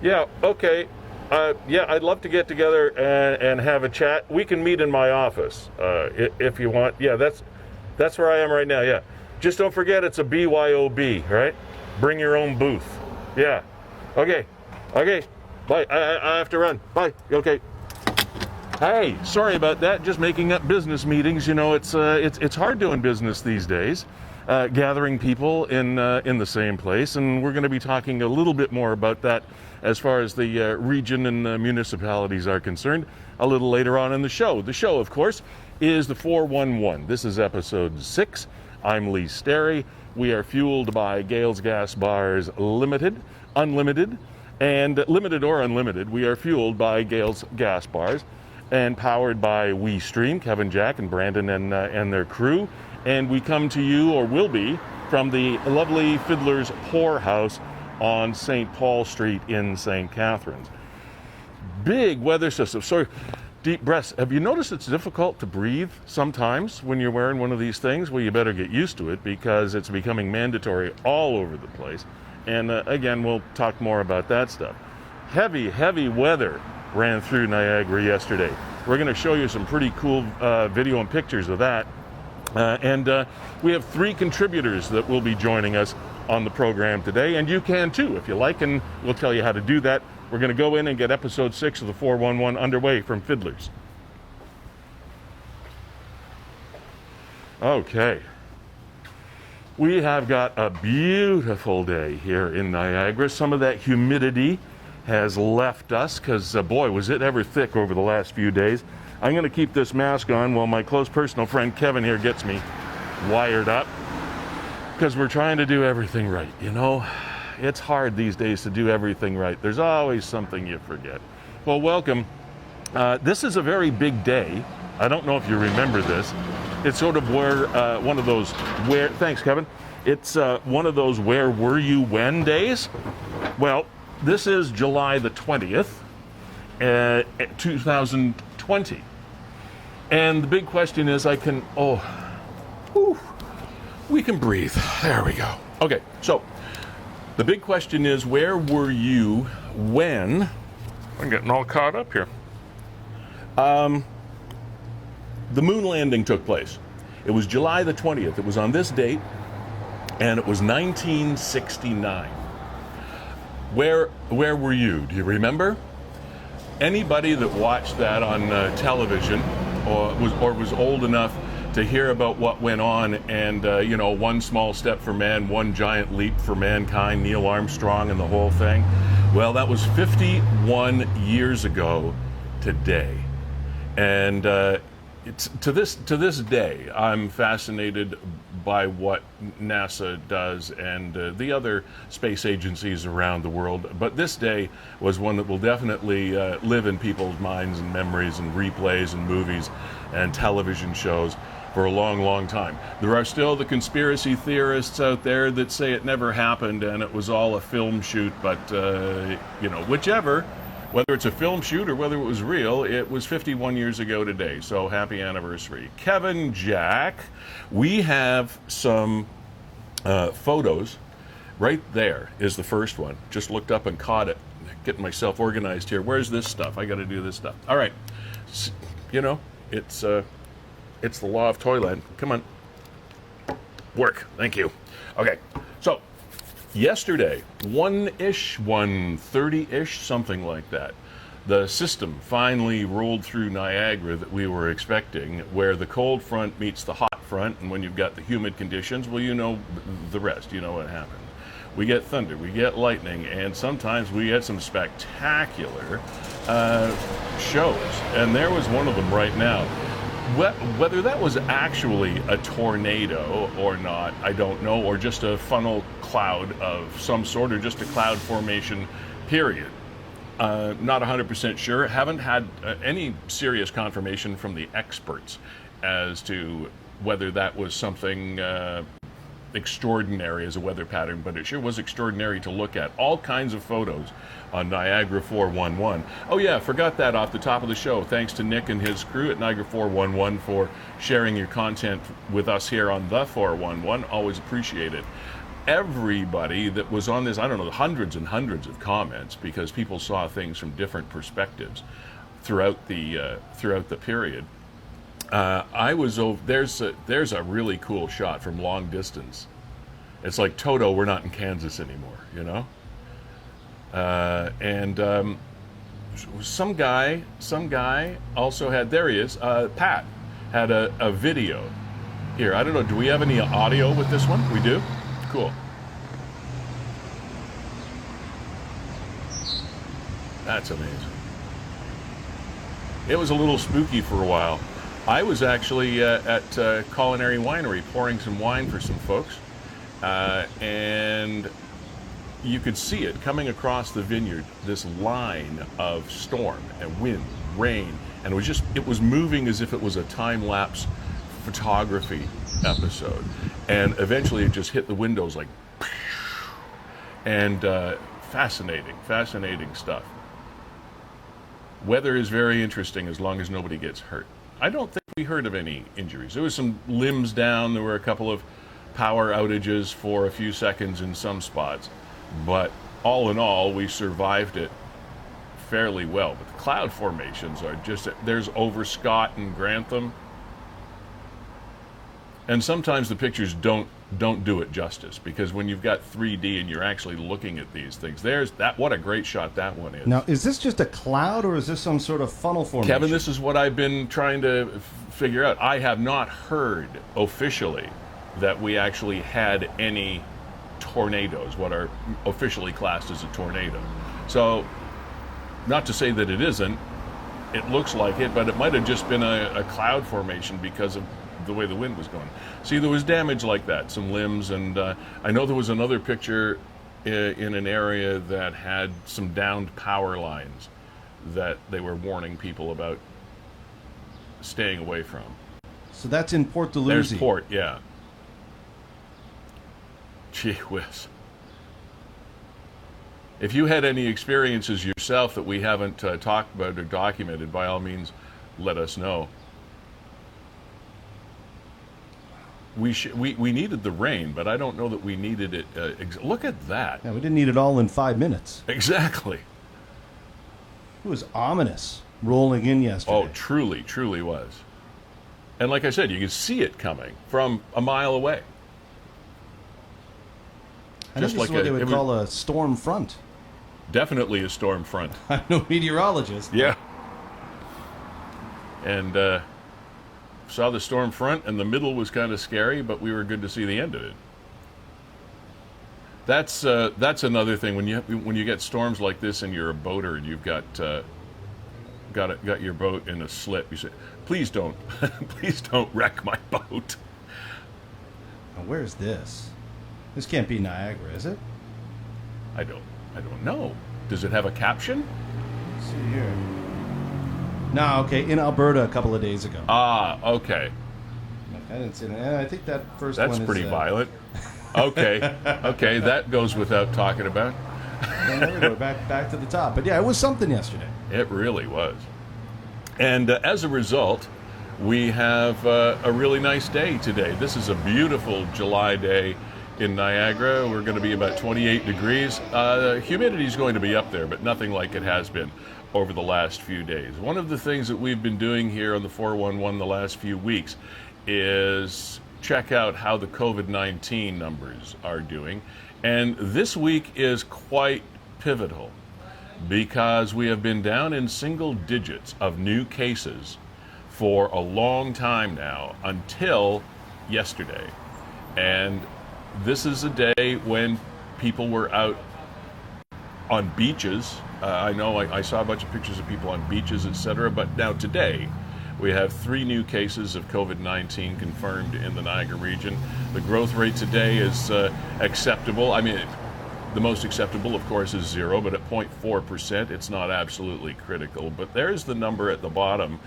Yeah, okay. Yeah, I'd love to get together and have a chat. We can meet in my office if you want. Yeah, that's where I am right now, yeah. Just don't forget it's a BYOB, right? Bring your own booth. Yeah. Okay. Bye. I have to run. Bye. Okay. Hey, sorry about that. Just making up business meetings. You know, it's hard doing business these days. Gathering people in the same place, and we're going to be talking a little bit more about that as far as the region and municipalities are concerned a little later on in the show. The show, of course, is the 411. This is episode 6. I'm Lee Sterry. We are fueled by Gales Gas Bars Limited, Unlimited, and Limited or Unlimited. We are fueled by Gales Gas Bars and powered by WeeStreem, Kevin, Jack, and Brandon and their crew. And we come to you, or will be, from the lovely Fiddler's Whorehouse on St. Paul Street in St. Catharines. Big weather system. So, deep breaths. Have you noticed it's difficult to breathe sometimes when you're wearing one of these things? Well, you better get used to it because it's becoming mandatory all over the place. And again, we'll talk more about that stuff. Heavy weather ran through Niagara yesterday. We're going to show you some pretty cool video and pictures of that. And we have 3 contributors that will be joining us on the program today, and you can too if you like, and we'll tell you how to do that. We're going to go in and get episode 6 of the 411 underway from Fiddlers. Okay. We have got a beautiful day here in Niagara. Some of that humidity has left us because, boy, was it ever thick over the last few days. I'm going to keep this mask on while my close personal friend Kevin here gets me wired up because we're trying to do everything right, you know. It's hard these days to do everything right. There's always something you forget. Well, welcome. This is a very big day. I don't know if you remember this. It's sort of where one of those where, thanks Kevin, it's one of those where were you when days. Well, this is July the 20th, 2020. And the big question is we can breathe. There we go. Okay, so the big question is, where were you when, I'm getting all caught up here, the moon landing took place. It was July the 20th. It was on this date, and it was 1969. Where were you? Do you remember? Anybody that watched that on television or was old enough to hear about what went on and, one small step for man, one giant leap for mankind, Neil Armstrong and the whole thing. Well, that was 51 years ago today. And it's to this day, I'm fascinated by what NASA does and the other space agencies around the world. But this day was one that will definitely live in people's minds and memories and replays and movies and television shows for a long, long time. There are still the conspiracy theorists out there that say it never happened and it was all a film shoot, but whichever, whether it's a film shoot or whether it was real, it was 51 years ago today, so happy anniversary. Kevin, Jack, we have some photos. Right there is the first one. Just looked up and caught it. Getting myself organized here. Where's this stuff? I got to do this stuff. All right. It's the law of Toyland. Come on. Work. Thank you. Okay. So, yesterday, 1:30-ish, something like that, the system finally rolled through Niagara that we were expecting, where the cold front meets the hot front, and when you've got the humid conditions, well, you know the rest. You know what happens. We get thunder, we get lightning, and sometimes we get some spectacular shows. And there was one of them right now. Whether that was actually a tornado or not, I don't know, or just a funnel cloud of some sort, or just a cloud formation, period. Not 100% sure. Haven't had any serious confirmation from the experts as to whether that was something extraordinary as a weather pattern, but it sure was extraordinary to look at. All kinds of photos on Niagara 411. Oh yeah, forgot that off the top of the show. Thanks to Nick and his crew at Niagara 411 for sharing your content with us here on the 411. Always appreciate it. everybody that was on this, I don't know, hundreds and hundreds of comments, because people saw things from different perspectives throughout the period. I was over. There's a really cool shot from long distance. It's like, Toto, we're not in Kansas anymore, you know. And some guy also had. There he is. Pat had a video. Here, I don't know. Do we have any audio with this one? We do? Cool. That's amazing. It was a little spooky for a while. I was actually at Culinary Winery pouring some wine for some folks, and you could see it coming across the vineyard, this line of storm and wind, rain, and it was moving as if it was a time-lapse photography episode. And eventually it just hit the windows like, and fascinating stuff. Weather is very interesting as long as nobody gets hurt. I don't think we heard of any injuries. There was some limbs down. There were a couple of power outages for a few seconds in some spots. But all in all, we survived it fairly well. But the cloud formations are just, there's over Scott and Grantham. And sometimes the pictures don't do it justice, because when you've got 3D and you're actually looking at these things, there's that. What a great shot that one is. Now, is this just a cloud, or is this some sort of funnel formation? Kevin, this is what I've been trying to figure out. I have not heard officially that we actually had any tornadoes, what are officially classed as a tornado. So, not to say that it isn't, it looks like it, but it might have just been a cloud formation because of the way the wind was going. See, there was damage like that, some limbs, and I know there was another picture in an area that had some downed power lines that they were warning people about staying away from. So that's in Port Dalhousie. There's Port, yeah. Gee whiz. If you had any experiences yourself that we haven't talked about or documented, by all means, let us know. We needed the rain, but I don't know that we needed it. Look at that. Yeah, we didn't need it all in 5 minutes. Exactly. It was ominous rolling in yesterday. Oh, truly was. And like I said, you could see it coming from a mile away. I know this is what they would call a storm front. Definitely a storm front. I'm no meteorologist. Yeah. And saw the storm front, and the middle was kind of scary, but we were good to see the end of it. That's another thing when you get storms like this and you're a boater and you've got your boat in a slip. You say, please don't wreck my boat. Now, where's this? This can't be Niagara, is it? I don't know. Does it have a caption? Let's see here. No, okay, in Alberta a couple of days ago. Ah, okay. I didn't see that. I think that first one is... That's pretty violent. Okay, that goes without talking about. Well, there we go, back to the top. But yeah, it was something yesterday. It really was. And as a result, we have a really nice day today. This is a beautiful July day in Niagara. We're going to be about 28 degrees. Humidity is going to be up there, but nothing like it has been over the last few days. One of the things that we've been doing here on the 411 the last few weeks is check out how the COVID-19 numbers are doing. And this week is quite pivotal because we have been down in single digits of new cases for a long time now until yesterday. And this is a day when people were out on beaches. I know I saw a bunch of pictures of people on beaches, etc. But now today, we have 3 new cases of COVID-19 confirmed in the Niagara region. The growth rate today is acceptable. I mean, the most acceptable, of course, is 0, but at 0.4%, it's not absolutely critical. But there's the number at the bottom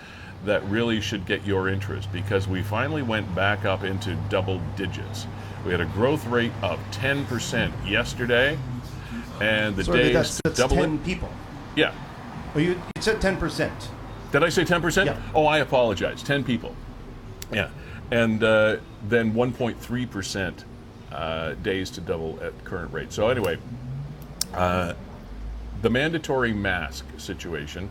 that really should get your interest, because we finally went back up into double digits. We had a growth rate of 10% yesterday. And the days that's double 10 people. Yeah. Oh, you said 10%. Did I say 10%? Yeah. Oh, I apologize. 10 people. Yeah. And then 1.3% days to double at current rate. So anyway, the mandatory mask situation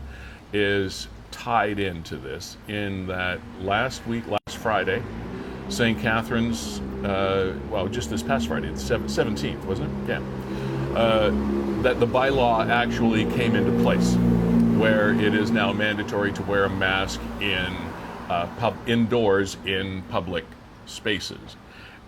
is tied into this in that last Friday, St. Catharines, just this past Friday, the 17th, wasn't it? Yeah. That the bylaw actually came into place, where it is now mandatory to wear a mask indoors in public spaces.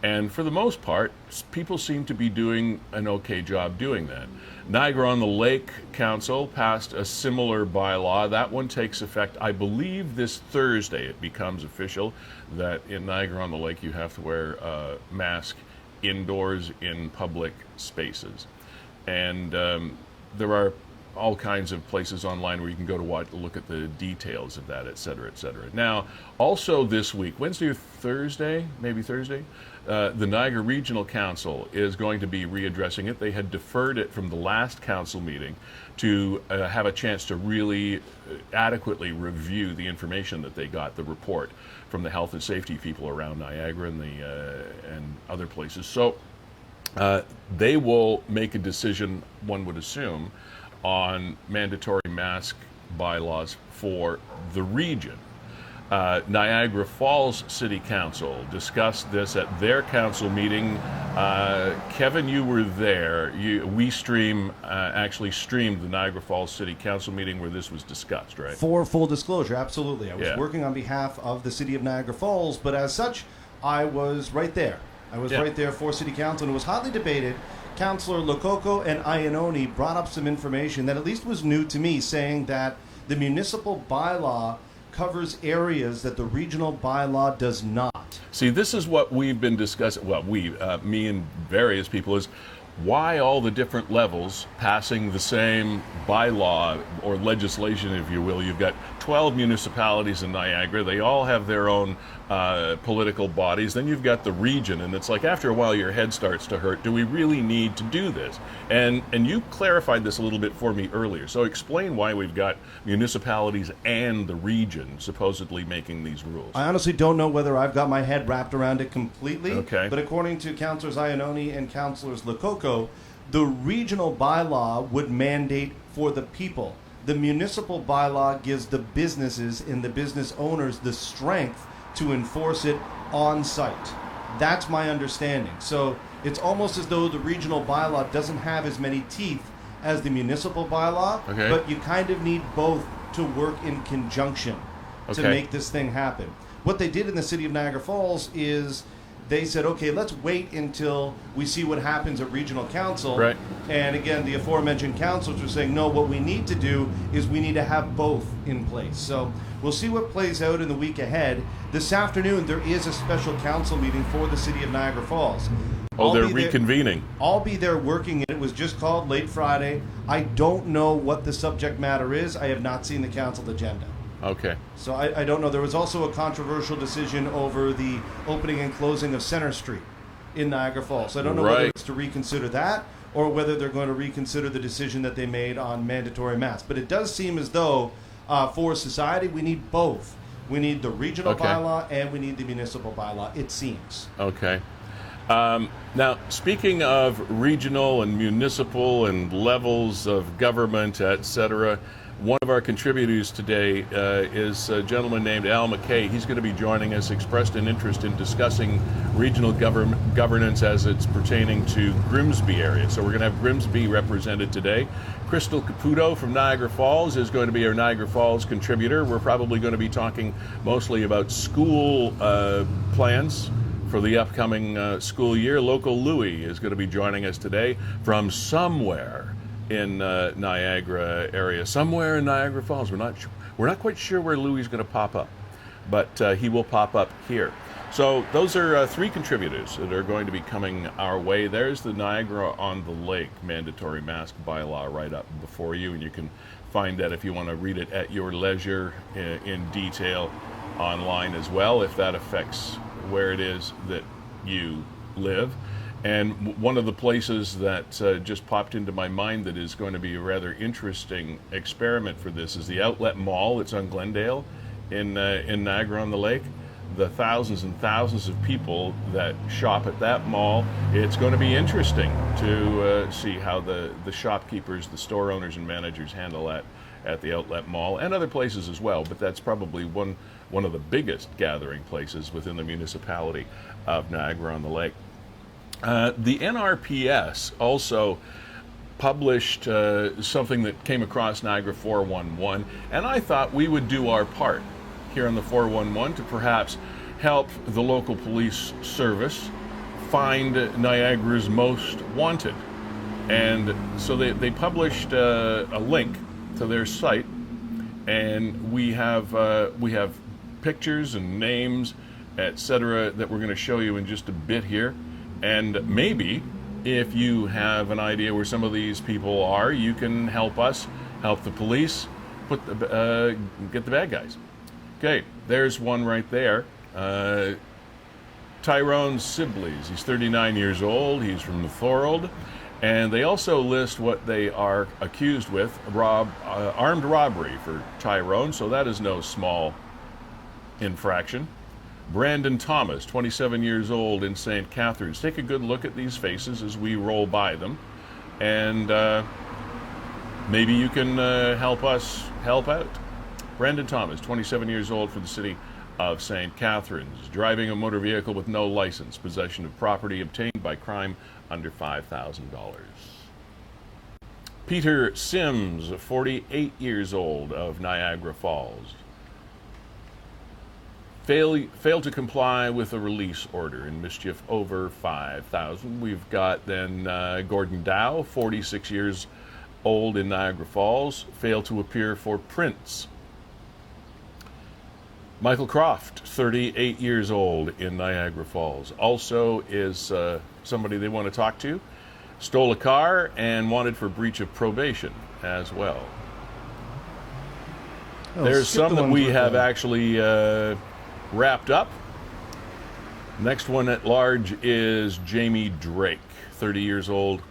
And for the most part, people seem to be doing an okay job doing that. Niagara-on-the-Lake Council passed a similar bylaw. That one takes effect, I believe, this Thursday. It becomes official that in Niagara-on-the-Lake you have to wear a mask indoors in public spaces. And there are all kinds of places online where you can go to look at the details of that, et cetera, et cetera. Now, also this week, Wednesday or Thursday, maybe Thursday, the Niagara Regional Council is going to be readdressing it. They had deferred it from the last council meeting to have a chance to really adequately review the information that they got, the report from the health and safety people around Niagara and other places. So they will make a decision, one would assume, on mandatory mask bylaws for the region. Niagara Falls City Council discussed this at their council meeting. Kevin, you were there. WeeStreem actually streamed the Niagara Falls City Council meeting where this was discussed, right? For full disclosure, absolutely. I was working on behalf of the city of Niagara Falls, but as such, I was right there. I was right there for City Council, and it was hotly debated. Councillor Lococo and Iannone brought up some information that at least was new to me, saying that the municipal bylaw covers areas that the regional bylaw does not. See, this is what we've been discussing, well, me and various people, is why all the different levels passing the same bylaw or legislation, if you will. You've got 12 municipalities in Niagara. They all have their own political bodies. Then you've got the region, and it's like after a while your head starts to hurt. Do we really need to do this? And you clarified this a little bit for me earlier. So explain why we've got municipalities and the region supposedly making these rules. I honestly don't know whether I've got my head wrapped around it completely. Okay. But according to Councillors Iannone and Councillors Lococo, the regional bylaw would mandate for the people. The municipal bylaw gives the businesses and the business owners the strength to enforce it on site. That's my understanding. So it's almost as though the regional bylaw doesn't have as many teeth as the municipal bylaw, but you kind of need both to work in conjunction to make this thing happen. What they did in the city of Niagara Falls is they said, okay, let's wait until we see what happens at regional council. Right. And again, the aforementioned councils were saying, no, what we need to do is we need to have both in place. So we'll see what plays out in the week ahead. This afternoon, there is a special council meeting for the city of Niagara Falls. Oh, they're reconvening. I'll be there working. It was just called late Friday. I don't know what the subject matter is. I have not seen the council agenda. Okay. So I don't know. There was also a controversial decision over the opening and closing of Center Street in Niagara Falls. So I don't know whether it's to reconsider that or whether they're going to reconsider the decision that they made on mandatory masks. But it does seem as though for society we need both. We need the regional bylaw and we need the municipal bylaw, it seems. Okay. Now, speaking of regional and municipal and levels of government, etc., one of our contributors today is a gentleman named Al McKay. He's going to be joining us, expressed an interest in discussing regional governance as it's pertaining to Grimsby area. So we're going to have Grimsby represented today. Krystle Caputo from Niagara Falls is going to be our Niagara Falls contributor. We're probably going to be talking mostly about school plans for the upcoming school year. Local Louie is going to be joining us today from somewhere in Niagara area, somewhere in Niagara Falls. We're not quite sure where Louie's going to pop up, but he will pop up here. So those are three contributors that are going to be coming our way. There's the Niagara-on-the-Lake mandatory mask bylaw right up before you, and you can find that if you want to read it at your leisure in detail online as well, if that affects where it is that you live. And one of the places that just popped into my mind that is going to be a rather interesting experiment for this is the Outlet Mall. It's on Glendale in Niagara-on-the-Lake. the thousands and thousands of people that shop at that mall, it's going to be interesting to see how the shopkeepers, the store owners and managers handle that at the outlet mall and other places as well. But that's probably one of the biggest gathering places within the municipality of Niagara-on-the-Lake. The NRPS also published something that came across Niagara 411, and I thought we would do our part here on the 411 to perhaps help the local police service find Niagara's most wanted. And so they published a link to their site, and we have pictures and names, etc., that we're going to show you in just a bit here. And maybe if you have an idea where some of these people are, you can help us, help the police, get the bad guys. Okay, there's one right there. Tyrone Sibley's. He's 39 years old. He's from the Thorold. And they also list what they are accused with, armed robbery for Tyrone, so that is no small infraction. Brandon Thomas, 27 years old, in St. Catharines. Take a good look at these faces as we roll by them, and maybe you can help us help out. Brandon Thomas, 27 years old, for the city of St. Catharines, driving a motor vehicle with no license, possession of property obtained by crime under $5,000. Peter Sims, 48 years old, of Niagara Falls, failed to comply with a release order in mischief over $5,000. We've got then Gordon Dow, 46 years old, in Niagara Falls, failed to appear for Prince. Michael Croft, 38 years old, in Niagara Falls, also is somebody they want to talk to. Stole a car and wanted for breach of probation as well. There's some that we have actually wrapped up. Next one at large is Jamie Drake, 30 years old,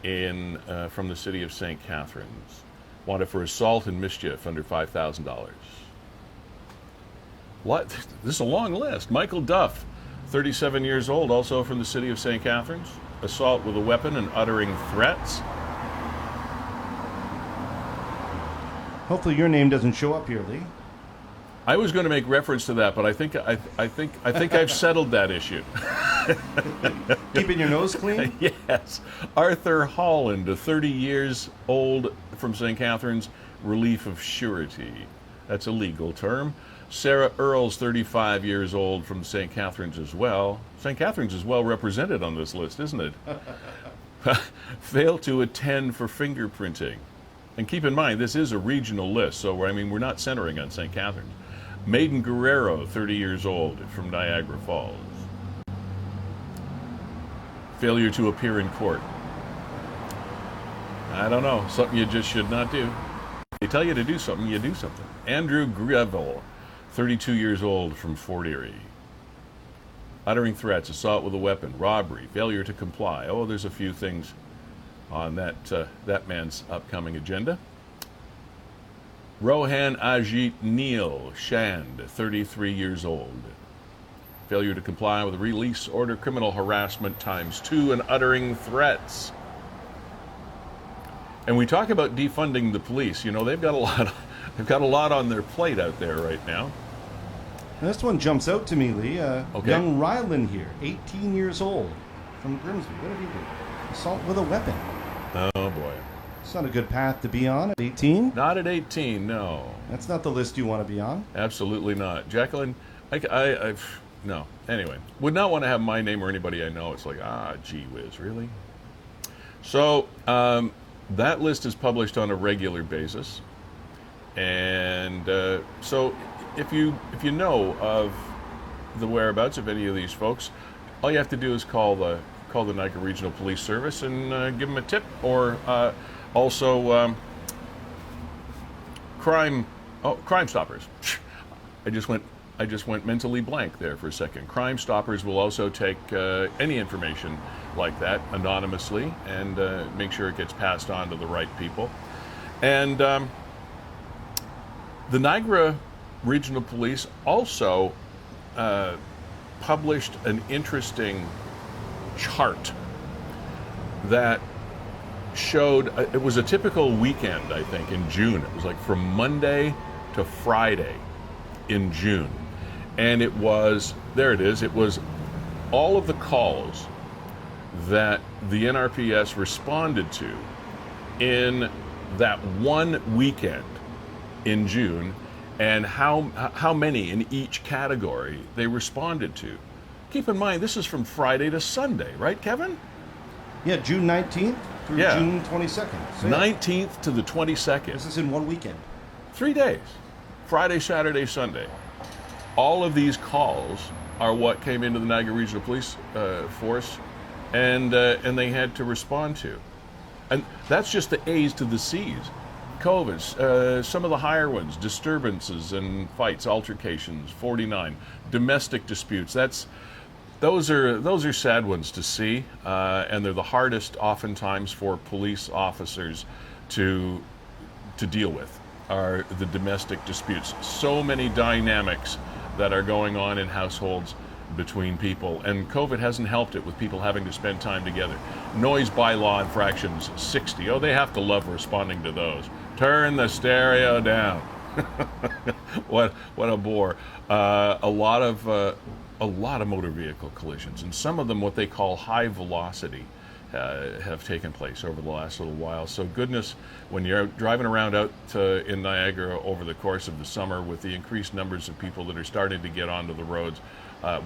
from the city of St. Catharines. Wanted for assault and mischief under $5,000. What? This is a long list. Michael Duff, 37 years old, also from the city of St. Catharines. Assault with a weapon and uttering threats. Hopefully your name doesn't show up here, Lee. I was going to make reference to that, but I think I've settled that issue. Keeping your nose clean? Yes. Arthur Holland, 30 years old, from St. Catharines, relief of surety. That's a legal term. Sarah Earls, 35 years old, from St. Catharines as well. St. Catharines is well represented on this list, isn't it? Failed to attend for fingerprinting. And keep in mind, this is a regional list, so I mean, we're not centering on St. Catharines. Maiden Guerrero, 30 years old, from Niagara Falls. Failure to appear in court. I don't know, something you just should not do. They tell you to do something, you do something. Andrew Greville, 32 years old, from Fort Erie. Uttering threats, assault with a weapon, robbery, failure to comply. Oh, there's a few things on that man's upcoming agenda. Rohan Ajit Neil Shand, 33 years old. Failure to comply with a release order, criminal harassment ×2, and uttering threats. And we talk about defunding the police. You know, they've got a lot on their plate out there right now. And this one jumps out to me, Lee. Okay. Young Ryland here, 18 years old, from Grimsby. What did he do? Assault with a weapon. Oh, boy. It's not a good path to be on at 18. Not at 18, no. That's not the list you want to be on. Absolutely not. Jacqueline, no. Anyway, would not want to have my name or anybody I know. It's like, gee whiz, really? So, that list is published on a regular basis. And so if you know of the whereabouts of any of these folks, all you have to do is call the Niagara Regional Police Service and give them a tip, or also Crime Stoppers. I just went mentally blank there for a second. Crime Stoppers will also take any information like that anonymously and make sure it gets passed on to the right people. And the Niagara Regional Police also published an interesting chart that showed it was a typical weekend, I think, in June. It was like from Monday to Friday in June. And it was, there it is, it was all of the calls that the NRPS responded to in that one weekend in June, and how many in each category they responded to. Keep in mind, this is from Friday to Sunday, right, Kevin? Yeah, June 19th through June 22nd. So 19th to the 22nd. This is in one weekend. 3 days. Friday, Saturday, Sunday. All of these calls are what came into the Niagara Regional Police Force, and they had to respond to. And that's just the A's to the C's. COVIDs, some of the higher ones, disturbances and fights, altercations, 49, domestic disputes. Those are sad ones to see, and they're the hardest oftentimes for police officers to deal with, are the domestic disputes. So many dynamics that are going on in households between people, and COVID hasn't helped it with people having to spend time together. Noise bylaw infractions, 60. Oh, they have to love responding to those. Turn the stereo down. What a bore. A lot of motor vehicle collisions, and some of them what they call high velocity have taken place over the last little while. So goodness, when you're out driving around out in Niagara over the course of the summer with the increased numbers of people that are starting to get onto the roads,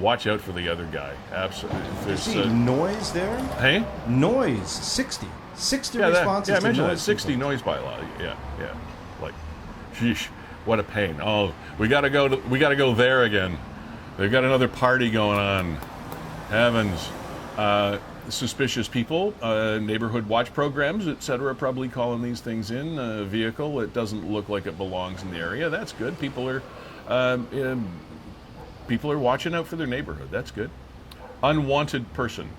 watch out for the other guy. Absolutely. You see noise there? Hey? Noise, 60. 60 responses I to mentioned noise. that, 60 noise bylaw. Yeah. Like, sheesh, what a pain. Oh, we gotta go there again. They've got another party going on. Heavens. Suspicious people, neighborhood watch programs, etc., probably calling these things in. A vehicle that doesn't look like it belongs in the area. That's good. People are watching out for their neighborhood. That's good. Unwanted person.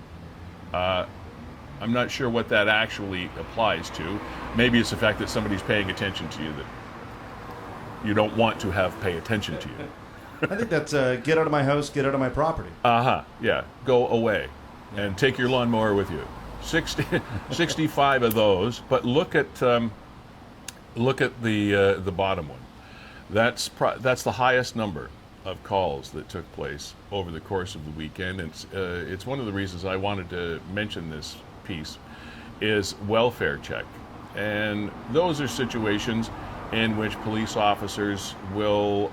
I'm not sure what that actually applies to. Maybe it's the fact that somebody's paying attention to you that you don't want to have pay attention to you. I think that's get out of my house, get out of my property. Yeah. Go away. And take your lawnmower with you. 65 of those. But look at the bottom one. That's the highest number of calls that took place over the course of the weekend. It's one of the reasons I wanted to mention this piece is welfare check, and those are situations in which police officers will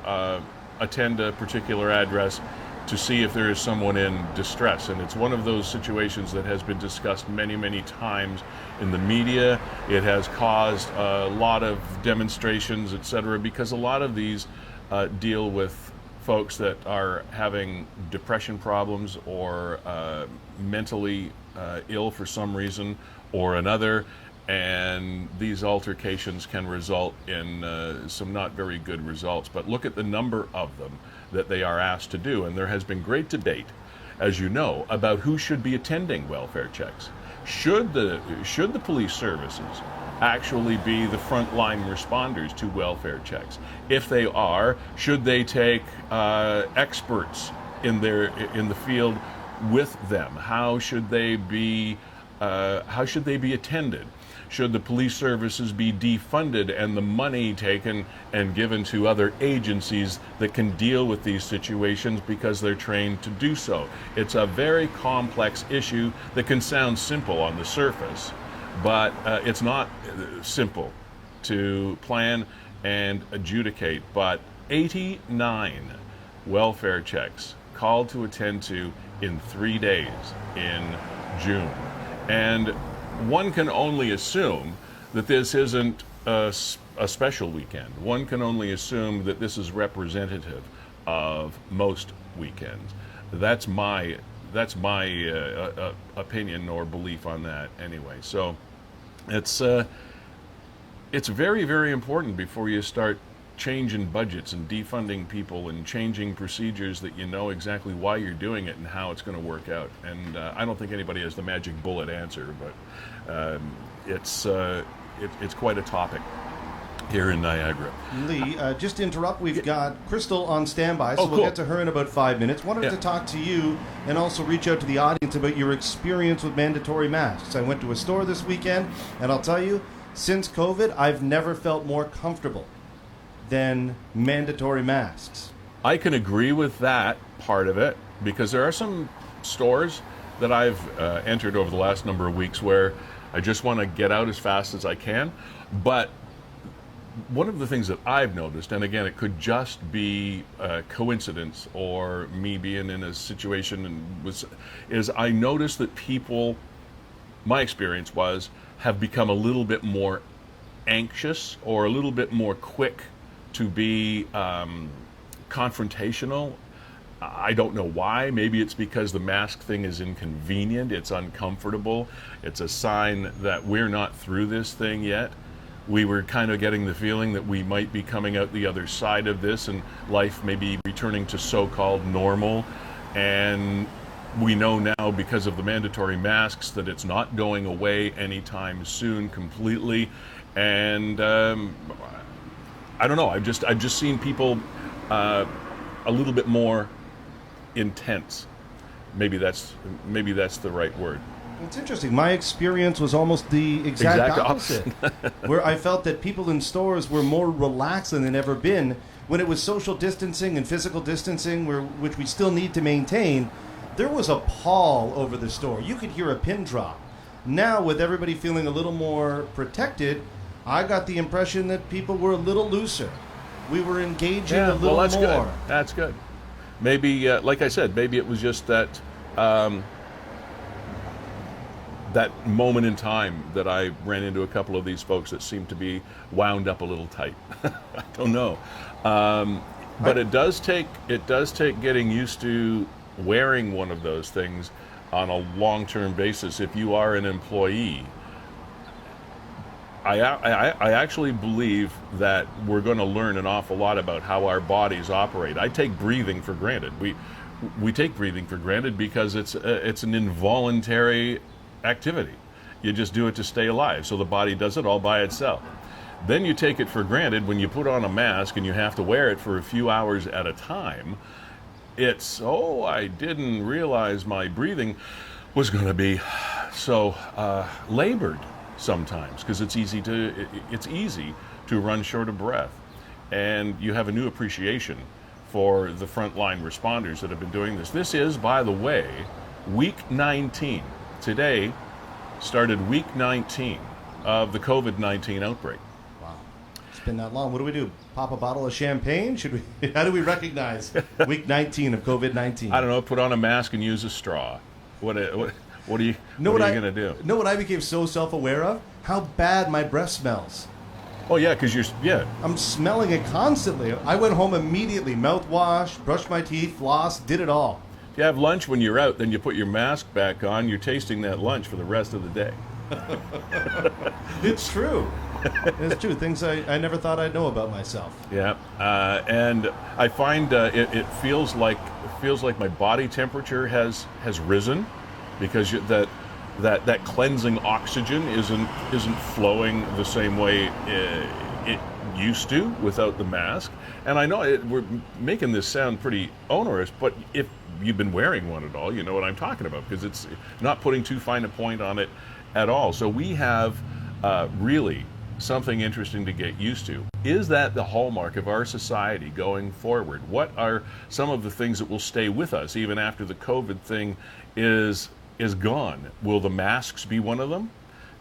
attend a particular address to see if there is someone in distress. And it's one of those situations that has been discussed many, many times in the media. It has caused a lot of demonstrations, etc., because a lot of these deal with folks that are having depression problems or mentally ill for some reason or another. And these altercations can result in some not very good results. But look at the number of them that they are asked to do. And there has been great debate, as you know, about who should be attending welfare checks. Should the police services actually be the frontline responders to welfare checks? If they are, should they take experts in the field with them? How should they be attended? Should the police services be defunded and the money taken and given to other agencies that can deal with these situations because they're trained to do so? It's a very complex issue that can sound simple on the surface, but it's not simple to plan and adjudicate. But 89 welfare checks called to attend to in 3 days in June. And one can only assume that this isn't a special weekend. One can only assume that this is representative of most weekends. That's my opinion or belief on that anyway. So it's very, very important before you start changing budgets and defunding people and changing procedures that you know exactly why you're doing it and how it's going to work out. And I don't think anybody has the magic bullet answer, but it's quite a topic. here in Niagara. Lee, just to interrupt, we've got Krystle on standby, so Oh, we'll cool. get to her in about 5 minutes. Wanted Yeah. to talk to you and also reach out to the audience about your experience with mandatory masks. I went to a store this weekend, and I'll tell you, since COVID, I've never felt more comfortable than mandatory masks. I can agree with that part of it, because there are some stores that I've entered over the last number of weeks where I just want to get out as fast as I can. But one of the things that I've noticed, and again, it could just be a coincidence or me being in a situation is I noticed that people, my experience was, have become a little bit more anxious or a little bit more quick to be confrontational. I don't know why. Maybe it's because the mask thing is inconvenient, it's uncomfortable, it's a sign that we're not through this thing yet. We were kind of getting the feeling that we might be coming out the other side of this and life may be returning to so-called normal. And we know now, because of the mandatory masks, that it's not going away anytime soon completely. And I don't know, I've just seen people a little bit more intense. Maybe that's the right word. It's interesting. My experience was almost the exact opposite, where I felt that people in stores were more relaxed than they'd ever been. When it was social distancing and physical distancing, which we still need to maintain, there was a pall over the store. You could hear a pin drop. Now, with everybody feeling a little more protected, I got the impression that people were a little looser. We were engaging a little that's more. Good. That's good. Maybe, like I said, maybe it was just that that moment in time that I ran into a couple of these folks that seemed to be wound up a little tight. I don't know, but it does take getting used to wearing one of those things on a long-term basis. If you are an employee, I actually believe that we're going to learn an awful lot about how our bodies operate. I take breathing for granted. We take breathing for granted because it's an involuntary activity. You just do it to stay alive, so the body does it all by itself. Then you take it for granted when you put on a mask and you have to wear it for a few hours at a time. It's, I didn't realize my breathing was going to be so labored sometimes, because it's easy to run short of breath. And you have a new appreciation for the frontline responders that have been doing this. This is, by the way, week 19. Today started week 19 of the COVID-19 outbreak. Wow. It's been that long. What do we do? Pop a bottle of champagne? How do we recognize week 19 of COVID-19? I don't know, put on a mask and use a straw. What are you going to do? Know what I became so self-aware of? How bad my breath smells. Oh, yeah, because I'm smelling it constantly. I went home immediately, mouthwash, brushed my teeth, floss, did it all. If you have lunch when you're out, then you put your mask back on, you're tasting that lunch for the rest of the day. It's true. It's true. Things I never thought I'd know about myself. Yeah, and I find it feels like my body temperature has risen, because that cleansing oxygen isn't flowing the same way it used to without the mask. And I know we're making this sound pretty onerous, but if you've been wearing one at all, you know what I'm talking about, because it's not putting too fine a point on it at all. So we have really something interesting to get used to. Is that the hallmark of our society going forward? What are some of the things that will stay with us even after the COVID thing is gone? Will the masks be one of them?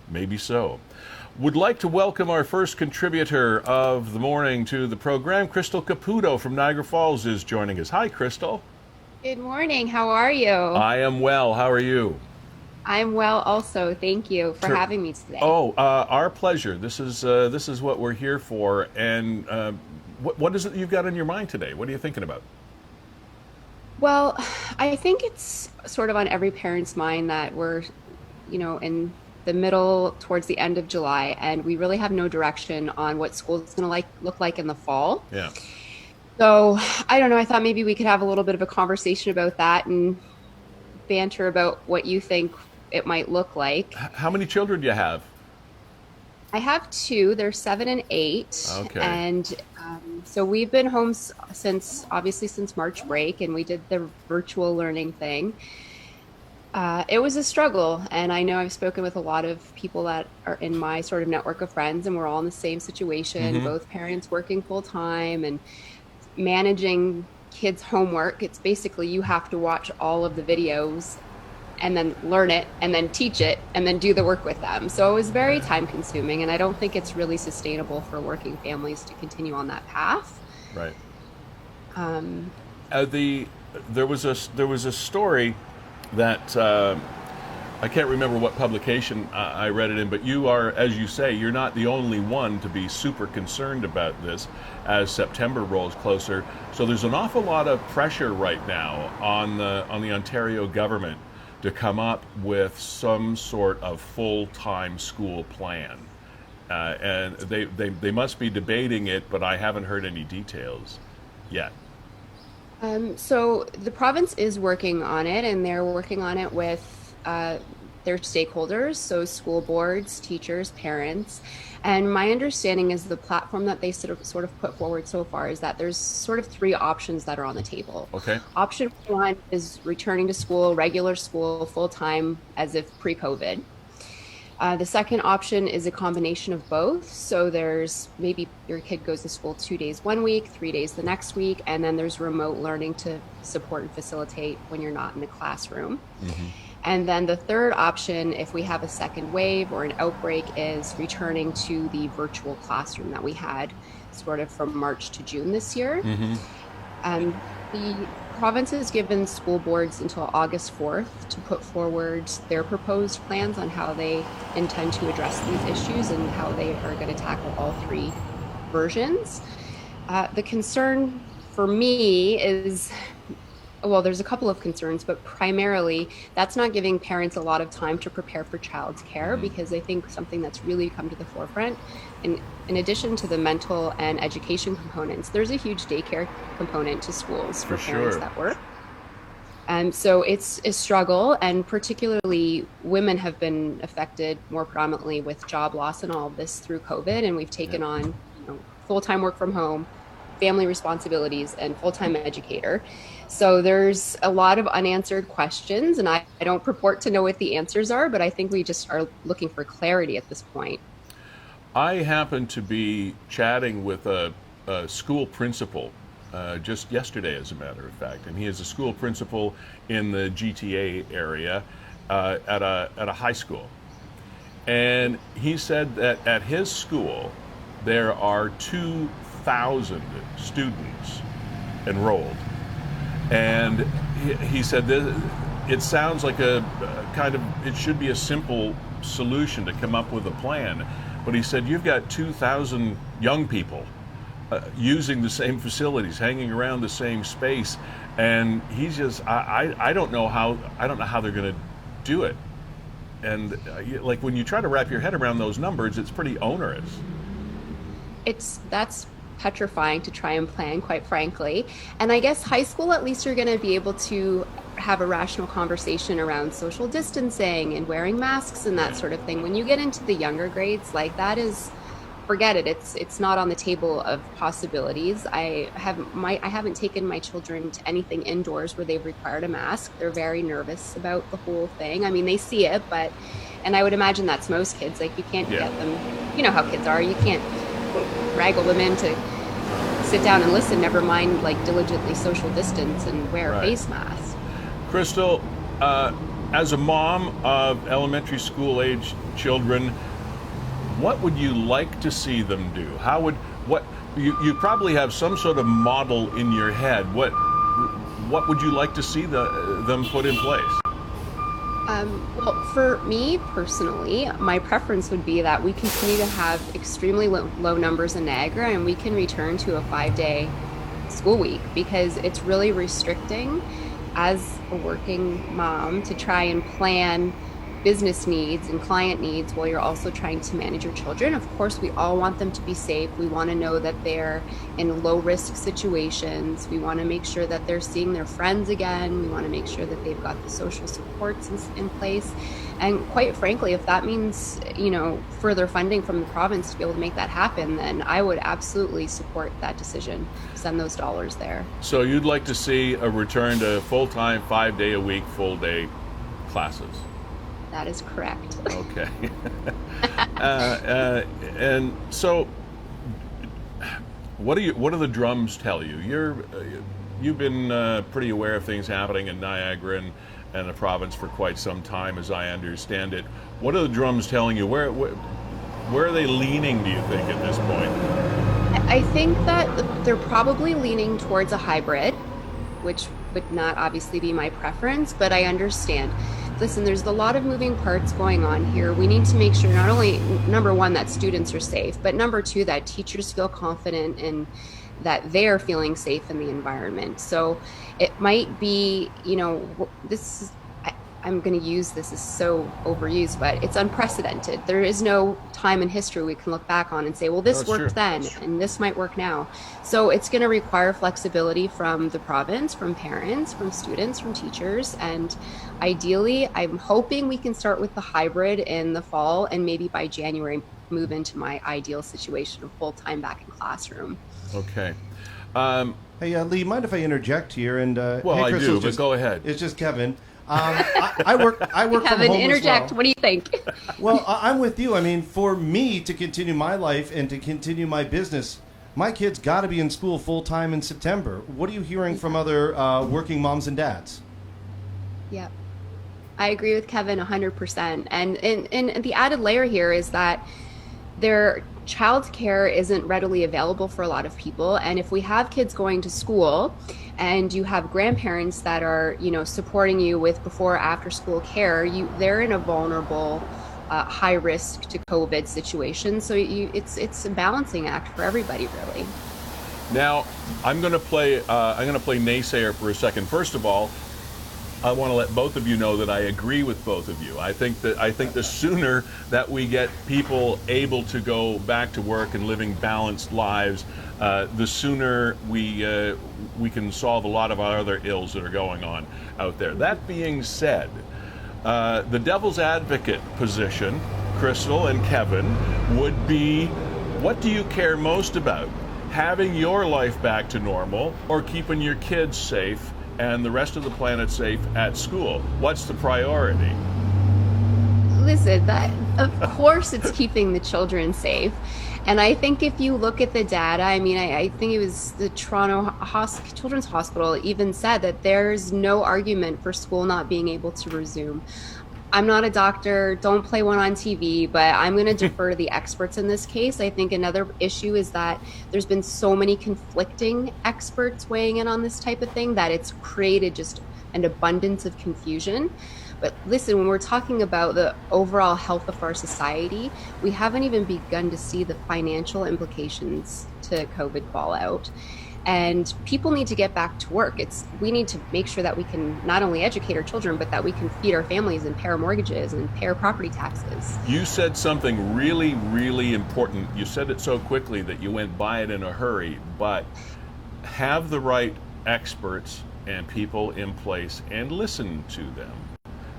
Maybe so. Would like to welcome our first contributor of the morning to the program. Krystle Caputo from Niagara Falls is joining us. Hi, Krystle. Good morning. How are you? I am well. How are you? I'm well also. Thank you for having me today. Oh, our pleasure. This is what we're here for. And what is it you've got on your mind today? What are you thinking about? Well, I think it's sort of on every parent's mind that we're, in the middle towards the end of July, and we really have no direction on what school is going to look like in the fall. Yeah. So I don't know. I thought maybe we could have a little bit of a conversation about that and banter about what you think it might look like. How many children do you have? I have two. They're 7 and 8, Okay. and so we've been home since obviously since March break, and we did the virtual learning thing. It was a struggle, and I know I've spoken with a lot of people that are in my sort of network of friends, and we're all in the same situation. Mm-hmm. Both parents working full time and managing kids' homework. It's basically you have to watch all of the videos and then learn it and then teach it and then do the work with them. So it was very time consuming, and I don't think it's really sustainable for working families to continue on that path. Right. Um, The there was a story that I can't remember what publication I read it in, but you are, as you say, you're not the only one to be super concerned about this as September rolls closer. So there's an awful lot of pressure right now on the Ontario government to come up with some sort of full-time school plan. And they must be debating it, but I haven't heard any details yet. so the province is working on it, and they're working on it with their stakeholders, so school boards, teachers, parents. And my understanding is the platform that they sort of put forward so far is that there's sort of three options that are on the table. Okay. Option one is returning to school, regular school, full time, as if pre-COVID. The second option is a combination of both. So there's maybe your kid goes to school 2 days one week, 3 days the next week, and then there's remote learning to support and facilitate when you're not in the classroom. And then the third option, if we have a second wave or an outbreak, is returning to the virtual classroom that we had sort of from March to June this year. The province has given school boards until August 4th to put forward their proposed plans on how they intend to address these issues and how they are going to tackle all three versions. The concern for me is, well, there's a couple of concerns, but primarily that's not giving parents a lot of time to prepare for childcare, because I think something that's really come to the forefront, in addition to the mental and education components, there's a huge daycare component to schools for parents sure. that work. And so it's a struggle, and particularly women have been affected more predominantly with job loss and all of this through COVID. And we've taken on, full-time work from home, family responsibilities, and full-time educator. So there's a lot of unanswered questions, and I don't purport to know what the answers are, but I think we just are looking for clarity at this point. I happened to be chatting with a school principal just yesterday, as a matter of fact, and he is a school principal in the GTA area at a high school. And he said that at his school there are 2,000 students enrolled, and he said that it sounds like a kind of, it should be a simple solution to come up with a plan. But he said, you've got 2,000 young people using the same facilities, hanging around the same space, and he's just, I don't know how they're going to do it. And like when you try to wrap your head around those numbers, it's pretty onerous. That's petrifying to try and plan, quite frankly. And I guess high school, at least you're going to be able to have a rational conversation around social distancing and wearing masks and that sort of thing. When you get into the younger grades, like that is, forget it. It's not on the table of possibilities. I haven't taken my children to anything indoors where they've required a mask. They're very nervous about the whole thing. I mean, they see it, and I would imagine that's most kids. Like, you can't get them, you know how kids are. You can't wrangle them in to sit down and listen, never mind like diligently social distance and wear a face mask. Krystle, as a mom of elementary school age children, what would you like to see them do? You probably have some sort of model in your head. What would you like to see them put in place? Well, for me personally, my preference would be that we continue to have extremely low numbers in Niagara, and we can return to a 5-day school week, because it's really restricting as a working mom to try and plan business needs and client needs while you're also trying to manage your children. Of course, we all want them to be safe. We want to know that they're in low risk situations. We want to make sure that they're seeing their friends again. We want to make sure that they've got the social supports in place. And quite frankly, if that means, further funding from the province to be able to make that happen, then I would absolutely support that decision, send those dollars there. So you'd like to see a return to full-time, 5-day-a-week, full-day classes? That is correct. Okay. And so, what do the drums tell you? You've been pretty aware of things happening in Niagara and the province for quite some time, as I understand it. What are the drums telling you? Where are they leaning, do you think, at this point? I think that they're probably leaning towards a hybrid, which would not obviously be my preference, but I understand. Listen, there's a lot of moving parts going on here. We need to make sure not only, number one, that students are safe, but number two, that teachers feel confident and that they're feeling safe in the environment. So it might be, I'm going to use this is so overused, but it's unprecedented. There is no time in history we can look back on and say, well, this worked then and this might work now. So it's going to require flexibility from the province, from parents, from students, from teachers. And ideally, I'm hoping we can start with the hybrid in the fall and maybe by January move into my ideal situation of full-time back in classroom. Okay. Hey, Lee, mind if I interject here? And well, hey, I Chris, do, but go ahead. It's just Kevin. I work Kevin, from home interject. as well. What do you think? Well, I'm with you. I mean, for me to continue my life and to continue my business, my kids got to be in school full time in September. What are you hearing from other working moms and dads? Yeah, I agree with Kevin 100%. And the added layer here is that their childcare isn't readily available for a lot of people. And if we have kids going to school and you have grandparents that are, supporting you with before or after school care, they're in a vulnerable, high risk to COVID situation. So it's a balancing act for everybody, really. Now, I'm going to play naysayer for a second. First of all, I want to let both of you know that I agree with both of you. I think the sooner that we get people able to go back to work and living balanced lives, the sooner we can solve a lot of our other ills that are going on out there. That being said, the devil's advocate position, Krystle and Kevin, would be, what do you care most about? Having your life back to normal or keeping your kids safe and the rest of the planet safe at school? What's the priority? Listen, of course it's keeping the children safe. And I think if you look at the data, I think it was the Toronto Children's Hospital even said that there's no argument for school not being able to resume. I'm not a doctor, don't play one on TV, but I'm going to defer to the experts in this case. I think another issue is that there's been so many conflicting experts weighing in on this type of thing that it's created just an abundance of confusion. But listen, when we're talking about the overall health of our society, we haven't even begun to see the financial implications to COVID fallout. And people need to get back to work. We need to make sure that we can not only educate our children, but that we can feed our families and pay our mortgages and pay our property taxes. You said something really, really important. You said it so quickly that you went by it in a hurry, but have the right experts and people in place and listen to them.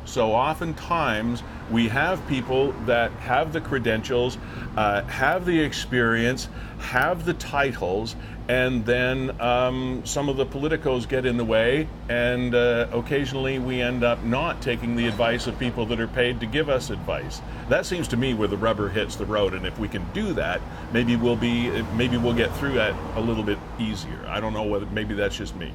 So oftentimes we have people that have the credentials, have the experience, have the titles, and then some of the politicos get in the way, and occasionally we end up not taking the advice of people that are paid to give us advice. That seems to me where the rubber hits the road, and if we can do that, maybe we'll get through that a little bit easier. I don't know whether maybe that's just me.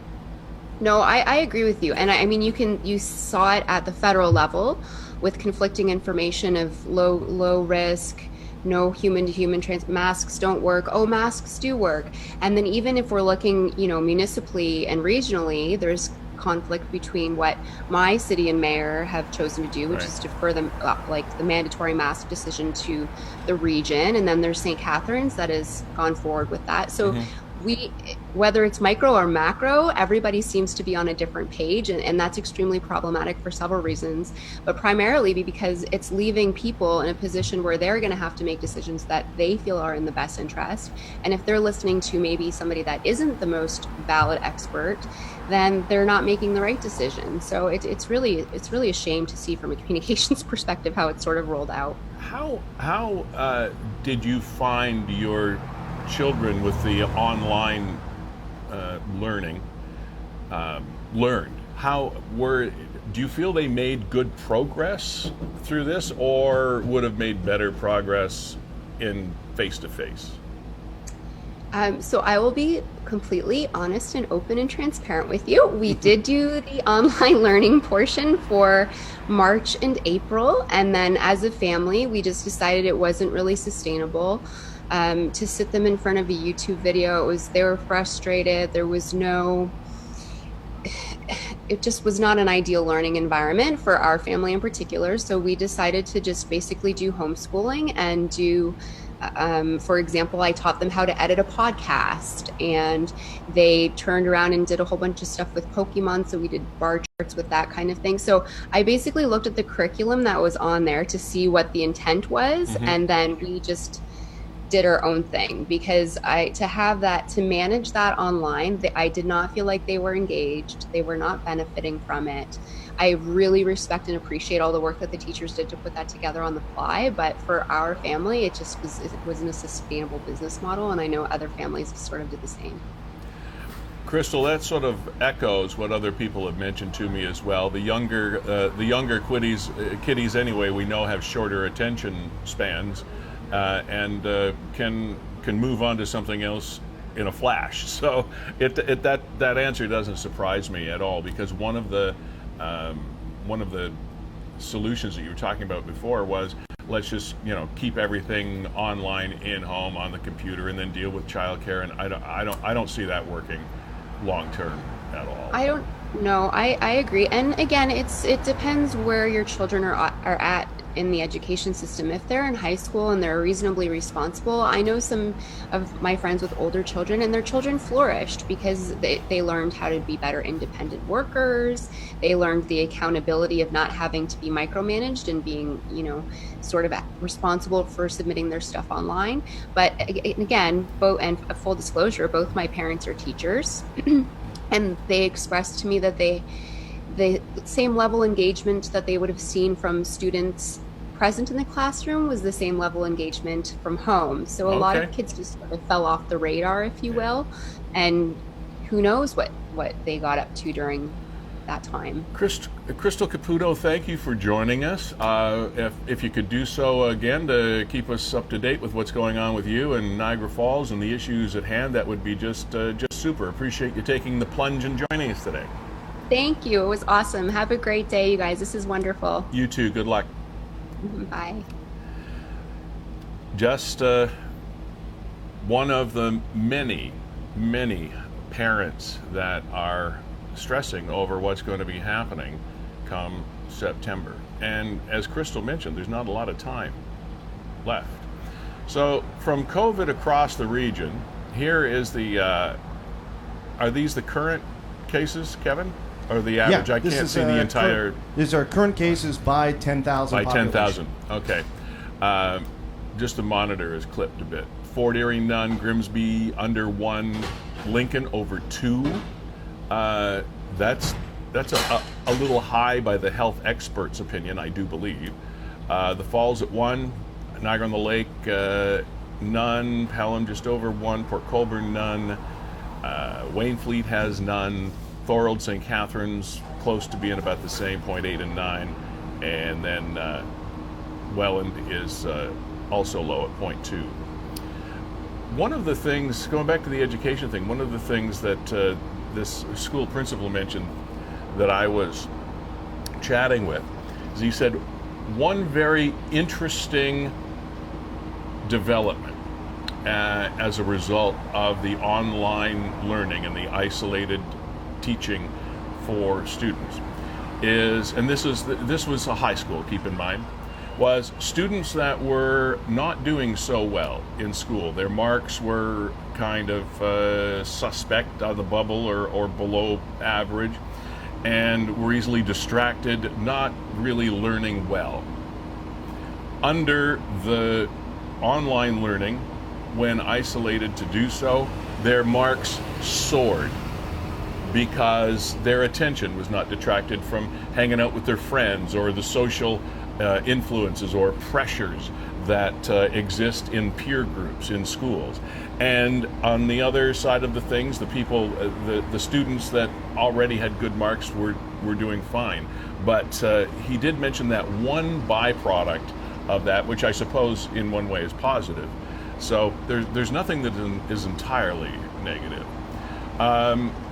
No, I agree with you. And I mean, you saw it at the federal level with conflicting information of low risk, no human to human masks don't work. Oh, masks do work. And then even if we're looking, municipally and regionally, there's conflict between what my city and mayor have chosen to do, which is defer the mandatory mask decision to the region. And then there's St. Catharines that has gone forward with that. So whether it's micro or macro, everybody seems to be on a different page, and that's extremely problematic for several reasons, but primarily because it's leaving people in a position where they're going to have to make decisions that they feel are in the best interest. And if they're listening to maybe somebody that isn't the most valid expert, then they're not making the right decision. So it's really a shame to see from a communications perspective how it's sort of rolled out. How did you find your children with the online learning learned? Do you feel they made good progress through this, or would have made better progress in face-to-face? So I will be completely honest and open and transparent with you. We did do the online learning portion for March and April, and then as a family, we just decided it wasn't really sustainable to sit them in front of a YouTube video. They were frustrated. It just was not an ideal learning environment for our family in particular. So we decided to just basically do homeschooling and do, for example, I taught them how to edit a podcast, and they turned around and did a whole bunch of stuff with Pokemon. So we did bar charts with that kind of thing. So I basically looked at the curriculum that was on there to see what the intent was. And then we just did our own thing, because to manage that online, I did not feel like they were engaged. They were not benefiting from it. I really respect and appreciate all the work that the teachers did to put that together on the fly, but for our family, it wasn't a sustainable business model, and I know other families sort of did the same. Krystle, that sort of echoes what other people have mentioned to me as well. The younger kiddies anyway, we know have shorter attention spans, and can move on to something else in a flash. So that answer doesn't surprise me at all, because one of the solutions that you were talking about before was, let's just keep everything online in home on the computer and then deal with childcare, and I don't see that working long term at all. I don't know. I agree. And again, it depends where your children are at in the education system. If they're in high school and they're reasonably responsible, I know some of my friends with older children, and their children flourished because they learned how to be better independent workers. They learned the accountability of not having to be micromanaged and being, sort of responsible for submitting their stuff online. But again, and full disclosure, both my parents are teachers and they expressed to me that the same level engagement that they would have seen from students present in the classroom was the same level engagement from home. So a lot of kids just sort of fell off the radar, if you will, and who knows what they got up to during that time. Krystle Caputo, thank you for joining us. If you could do so again to keep us up to date with what's going on with you and Niagara Falls and the issues at hand, that would be just super. Appreciate you taking the plunge and joining us today. Thank you. It was awesome. Have a great day, you guys. This is wonderful. You too. Good luck. Bye. Just one of the many, many parents that are stressing over what's going to be happening come September. And as Krystle mentioned, there's not a lot of time left. So from COVID across the region, here is are these the current cases, Kevin? Or the average? Yeah, I can't see the entire... These are current cases by 10,000 By 10,000, okay. Just the monitor is clipped a bit. Fort Erie, none. Grimsby, under 1. Lincoln, over 2. That's a little high by the health experts' opinion, I do believe. The Falls at 1. Niagara-on-the-Lake, none. Pelham, just over 1. Port Colborne, none. Wainfleet has none. Thorold, St. Catharines, close to being about the same, 0.8 and 9. And then Welland is also low at 0.2. One of the things, going back to the education thing, one of the things that this school principal mentioned that I was chatting with is he said one very interesting development as a result of the online learning and the isolated teaching for students is, and this was a high school, keep in mind, was students that were not doing so well in school. Their marks were kind of suspect on the bubble or below average, and were easily distracted, not really learning well. Under the online learning, when isolated to do so, their marks soared because their attention was not detracted from hanging out with their friends or the social influences or pressures that exist in peer groups in schools. And on the other side of the things, the people, the students that already had good marks were doing fine. But he did mention that one byproduct of that, which I suppose in one way is positive. So there's nothing that is entirely negative.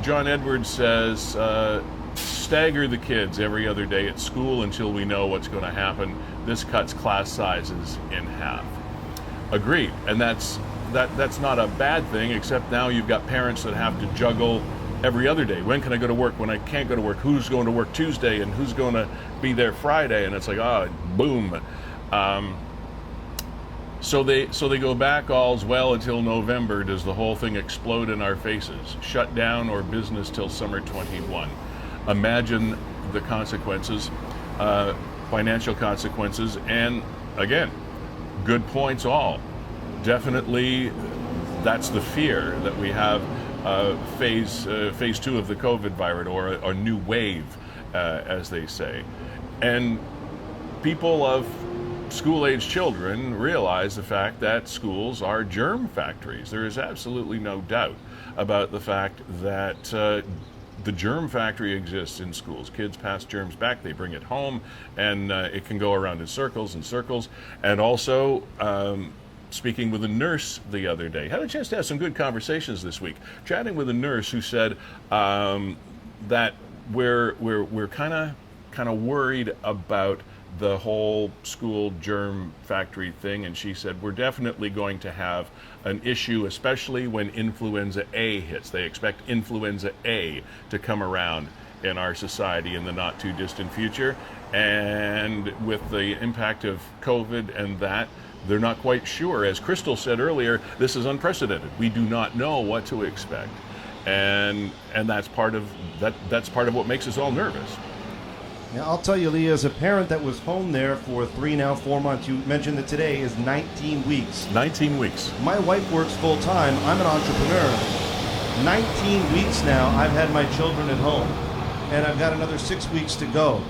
John Edwards says, stagger the kids every other day at school until we know what's going to happen. This cuts class sizes in half. Agreed, and that's not a bad thing, except now you've got parents that have to juggle every other day. When can I go to work? When I can't go to work? Who's going to work Tuesday and who's going to be there Friday? And it's like, boom. So they go back, all's well until November. Does the whole thing explode in our faces? Shut down or business till summer 21. Imagine the consequences, financial consequences, and again, good points all. Definitely, that's the fear that we have. Phase 2 of the COVID virus, or a new wave, as they say, and people of school-age children realize the fact that schools are germ factories. There is absolutely no doubt about the fact that the germ factory exists in schools. Kids pass germs back, they bring it home, and it can go around in circles and circles. And also, speaking with a nurse the other day, had a chance to have some good conversations this week, chatting with a nurse who said that we're kind of worried about the whole school germ factory thing, and she said we're definitely going to have an issue, especially when influenza A hits. They expect influenza A to come around in our society in the not too distant future, and with the impact of COVID and that, they're not quite sure. As Krystle said earlier, this is unprecedented. We do not know what to expect, and that's part of what makes us all nervous. Now, I'll tell you, Lee, as a parent that was home there for 4 months, you mentioned that today is 19 weeks. 19 weeks. My wife works full time. I'm an entrepreneur. 19 weeks now, I've had my children at home, and I've got another 6 weeks to go.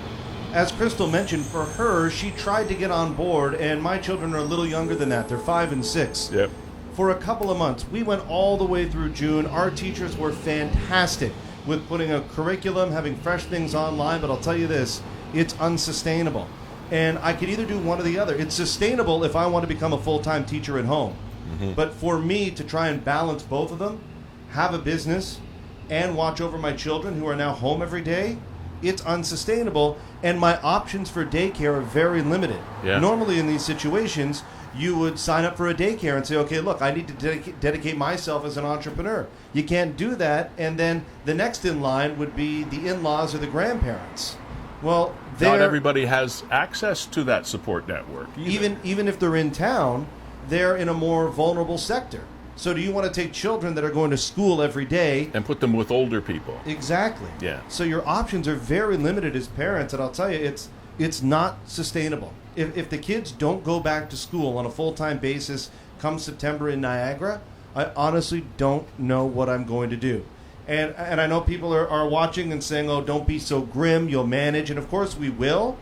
As Krystle mentioned, for her, she tried to get on board, and my children are a little younger than that. They're 5 and 6. Yep. For a couple of months, we went all the way through June. Our teachers were fantastic with putting a curriculum, having fresh things online, but I'll tell you this, it's unsustainable. And I could either do one or the other. It's sustainable if I want to become a full-time teacher at home. Mm-hmm. But for me to try and balance both of them, have a business, and watch over my children who are now home every day, it's unsustainable, and my options for daycare are very limited. Yeah. Normally in these situations, you would sign up for a daycare and say, okay, look, I need to dedicate myself as an entrepreneur. You can't do that, and then the next in line would be the in-laws or the grandparents. Well, not everybody has access to that support network either. Even if they're in town, they're in a more vulnerable sector. So do you want to take children that are going to school every day and put them with older people? Exactly. Yeah. So your options are very limited as parents, and I'll tell you, it's not sustainable. If the kids don't go back to school on a full-time basis come September in Niagara, I honestly don't know what I'm going to do. And I know people are watching and saying, oh, don't be so grim, you'll manage. And of course we will.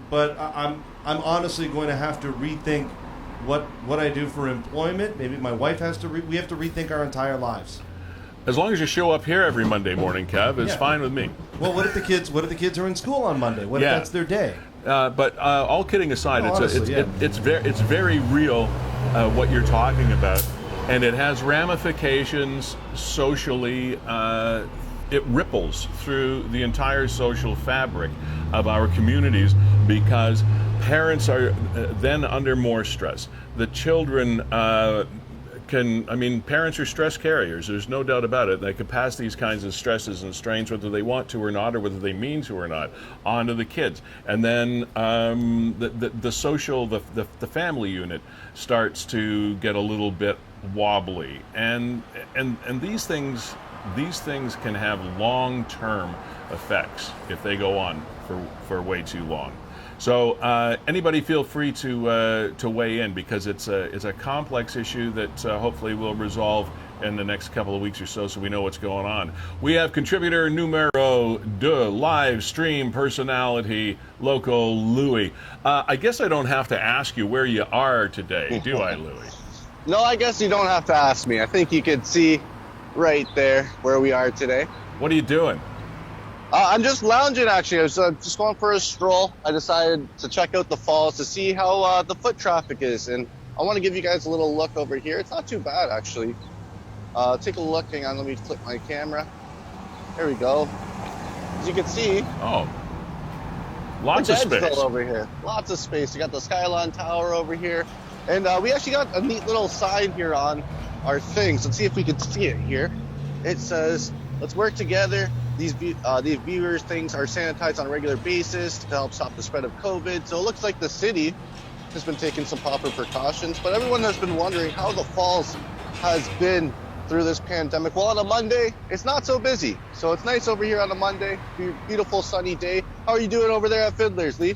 But I'm honestly going to have to rethink what I do for employment. Maybe my wife has to. We have to rethink our entire lives. As long as you show up here every Monday morning, Kev, it's fine with me. Well, what if the kids are in school on Monday? What if that's their day? But all kidding aside, it's very real what you're talking about, and it has ramifications socially. It ripples through the entire social fabric of our communities because parents are then under more stress. The children parents are stress carriers. There's no doubt about it. They can pass these kinds of stresses and strains, whether they want to or not, or whether they mean to or not, onto the kids. And then the social, the family unit starts to get a little bit wobbly, and these things can have long-term effects if they go on for way too long. So anybody feel free to weigh in, because it's a complex issue that hopefully we'll resolve in the next couple of weeks or so we know what's going on. We have contributor numero deux, live stream personality, local Louie. I guess I don't have to ask you where you are today, do I, Louie? No, I guess you don't have to ask me. I think you could see right there where we are today. What are you doing? I'm just lounging, actually. I was just going for a stroll. I decided to check out the falls to see how the foot traffic is. And I want to give you guys a little look over here. It's not too bad, actually. Take a look. Hang on, let me flip my camera. There we go. As you can see, lots of space over here. Lots of space. You got the Skyline Tower over here. And we actually got a neat little sign here on our things. Let's see if we can see it here. It says, "Let's work together. These viewers' things are sanitized on a regular basis to help stop the spread of COVID." So it looks like the city has been taking some proper precautions. But everyone has been wondering how the falls has been through this pandemic. Well, on a Monday, it's not so busy. So it's nice over here on a Monday. Beautiful sunny day. How are you doing over there at Fiddler's, Lee?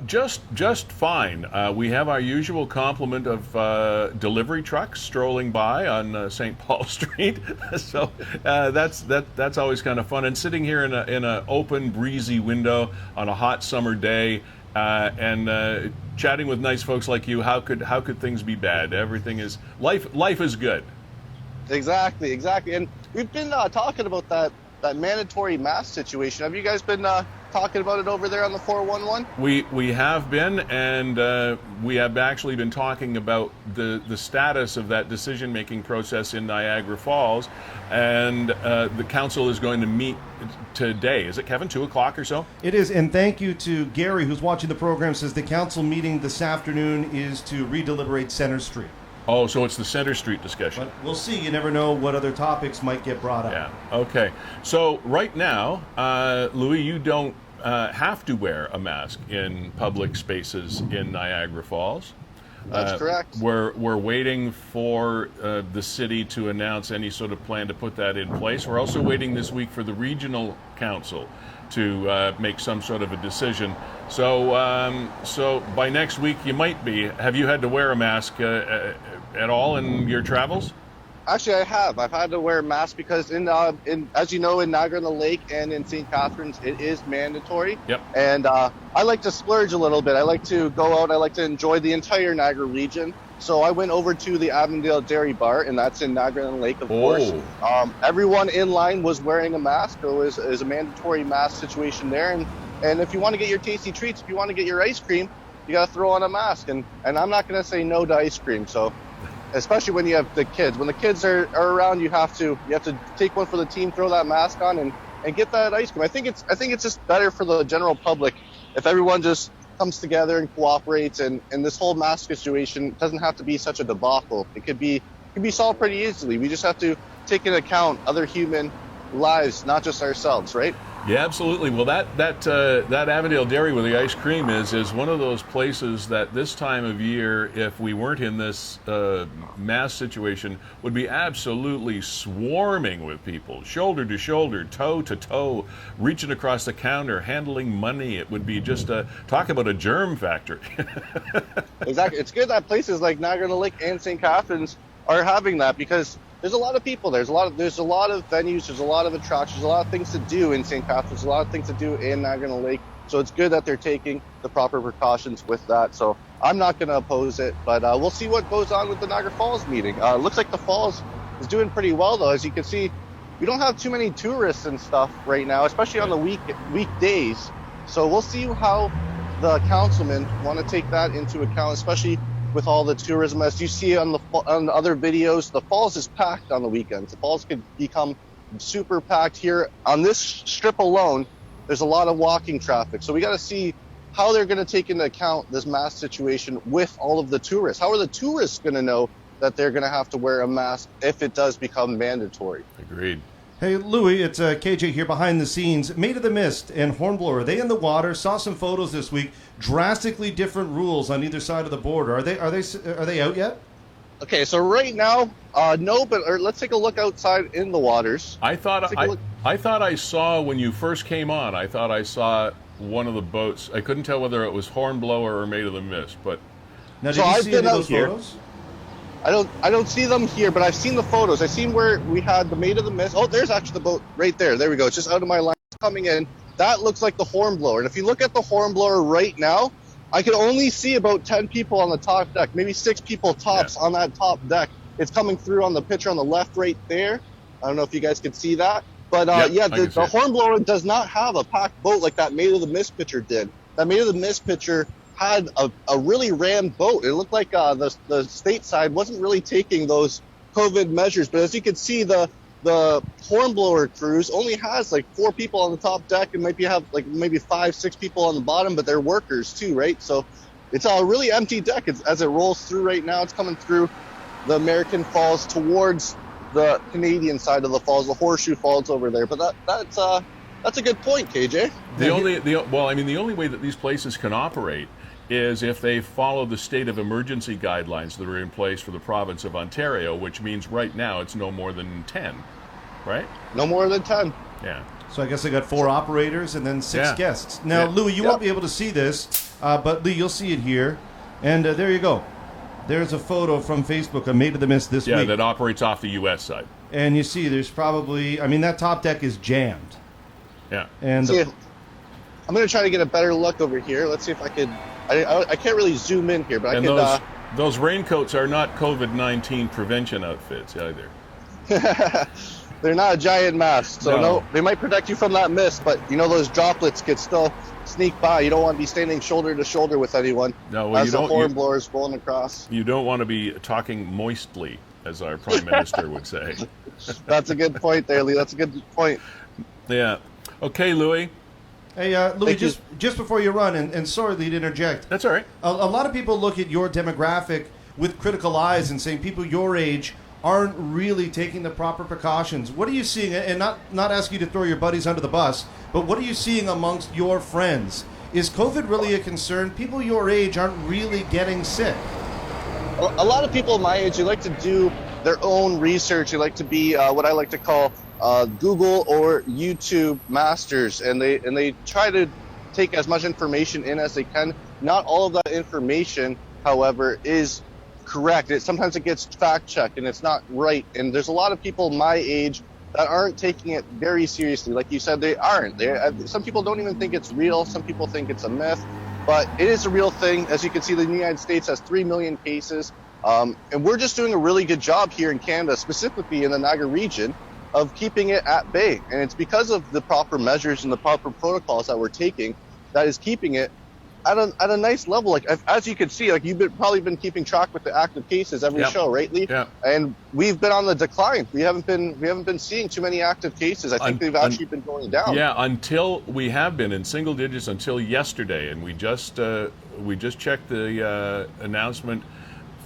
Just fine. We have our usual complement of delivery trucks strolling by on St. Paul Street, so that's always kind of fun. And sitting here in a open, breezy window on a hot summer day, and chatting with nice folks like you. How could things be bad? Everything is life is good. Exactly. And we've been talking about that mandatory mask situation. Have you guys been talking about it over there on the 411? We have been, and we have actually been talking about the status of that decision-making process in Niagara Falls, and the council is going to meet today. Is it, Kevin, 2 o'clock or so? It is, and thank you to Gary, who's watching the program, says the council meeting this afternoon is to redeliberate Centre Street. Oh, so it's the Centre Street discussion. But we'll see. You never know what other topics might get brought up. Yeah, okay. So right now, Louie, you don't have to wear a mask in public spaces in Niagara Falls. That's correct. We're waiting for the city to announce any sort of plan to put that in place. We're also waiting this week for the regional council to make some sort of a decision. So by next week you might be. Have you had to wear a mask at all in your travels? Actually, I have. I've had to wear a mask because in as you know, in Niagara-on-the-Lake and in St. Catharines, it is mandatory. Yep. And I like to splurge a little bit. I like to go out. I like to enjoy the entire Niagara region. So I went over to the Avondale Dairy Bar, and that's in Niagara-on-the-Lake, of course. Everyone in line was wearing a mask. It was a mandatory mask situation there. And if you want to get your tasty treats, if you want to get your ice cream, you got to throw on a mask. And I'm not going to say no to ice cream. So, especially when you have the kids. When the kids are around, you have to take one for the team, throw that mask on, and get that ice cream. I think it's just better for the general public if everyone just comes together and cooperates, and this whole mask situation doesn't have to be such a debacle. It could be solved pretty easily. We just have to take into account other human lives, not just ourselves, right? Yeah, absolutely. Well, that Avondale Dairy with the ice cream is one of those places that this time of year, if we weren't in this mass situation, would be absolutely swarming with people, shoulder to shoulder, toe to toe, reaching across the counter, handling money. It would be just talk about a germ factory. Exactly. It's good that places like Niagara-on-the-Lake and St. Catharines are having that, because there's a lot of people. There's a lot of venues. There's a lot of attractions. There's a lot of things to do in St. Catharines. There's a lot of things to do in Niagara-on-the-Lake. So it's good that they're taking the proper precautions with that. So I'm not going to oppose it, but we'll see what goes on with the Niagara Falls meeting. Looks like the Falls is doing pretty well, though. As you can see, we don't have too many tourists and stuff right now, especially on the weekdays. So we'll see how the councilmen want to take that into account, especially with all the tourism. As you see on the other videos, the Falls is packed on the weekends. The Falls could become super packed here. On this strip alone, there's a lot of walking traffic. So we got to see how they're going to take into account this mask situation with all of the tourists. How are the tourists going to know that they're going to have to wear a mask if it does become mandatory? Agreed. Hey, Louie, it's KJ here behind the scenes. Maid of the Mist and Hornblower, are they in the water? Saw some photos this week. Drastically different rules on either side of the border. Are they out yet? Okay, so right now, no, but let's take a look outside in the waters. I thought I saw when you first came on. I thought I saw one of the boats. I couldn't tell whether it was Hornblower or Maid of the Mist, but Now, did So you I've see been any of out those here. photos? I don't see them here, but I've seen the photos. I've seen where we had the Maid of the Mist. Oh, there's actually the boat right there. There we go. It's just out of my line coming in. That looks like the Hornblower. And if you look at the Hornblower right now, I can only see about 10 people on the top deck, maybe 6 people tops on that top deck. It's coming through on the picture on the left right there. I don't know if you guys can see that. But the Hornblower does not have a packed boat like that Maid of the Mist picture did. That Maid of the Mist picture had a really rammed boat. It looked like the stateside wasn't really taking those COVID measures. But as you can see, the Hornblower cruise only has like 4 people on the top deck and maybe 5, 6 people on the bottom, but they're workers too, right? So it's a really empty deck as it rolls through right now. It's coming through the American Falls towards the Canadian side of the falls, the Horseshoe Falls over there. But that's a good point, KJ. the only way that these places can operate is if they follow the state of emergency guidelines that are in place for the province of Ontario, which means right now it's no more than 10, right? No more than 10. Yeah. So I guess they got 4 operators and then 6 guests. Now, Louie, you won't be able to see this, but Lee, you'll see it here. And there you go. There's a photo from Facebook of Maid of the Mist this week. Yeah, that operates off the U.S. side. And you see there's probably, that top deck is jammed. Yeah. And I'm going to try to get a better look over here. Let's see if I could. I can't really zoom in here, but those raincoats are not COVID-19 prevention outfits either. They're not a giant mask, so no, they might protect you from that mist, but those droplets could still sneak by. You don't want to be standing shoulder to shoulder with anyone as the Hornblower is rolling across. You don't want to be talking moistly, as our Prime Minister would say. That's a good point there, Lee. That's a good point. Yeah. Okay, Louie. Hey, Louie, just before you run, and sorry to interject. That's all right. A lot of people look at your demographic with critical eyes and saying people your age aren't really taking the proper precautions. What are you seeing, and not asking you to throw your buddies under the bus, but what are you seeing amongst your friends? Is COVID really a concern? People your age aren't really getting sick. A lot of people my age, they like to do their own research. They like to be what I like to call Google or YouTube masters, and they try to take as much information in as they can. Not all of that information, however, is correct. Sometimes it gets fact checked and it's not right. And there's a lot of people my age that aren't taking it very seriously. Like you said, they aren't. Some people don't even think it's real. Some people think it's a myth, but it is a real thing. As you can see, the United States has 3 million cases, and we're just doing a really good job here in Canada, specifically in the Niagara region, of keeping it at bay. And it's because of the proper measures and the proper protocols that we're taking that is keeping it at a nice level. Like as you can see, like you've probably been keeping track with the active cases every show, right, Lee? Yeah. And we've been on the decline. We haven't been seeing too many active cases. I think they've actually been going down. Yeah, until we have been in single digits until yesterday, and we just checked the announcement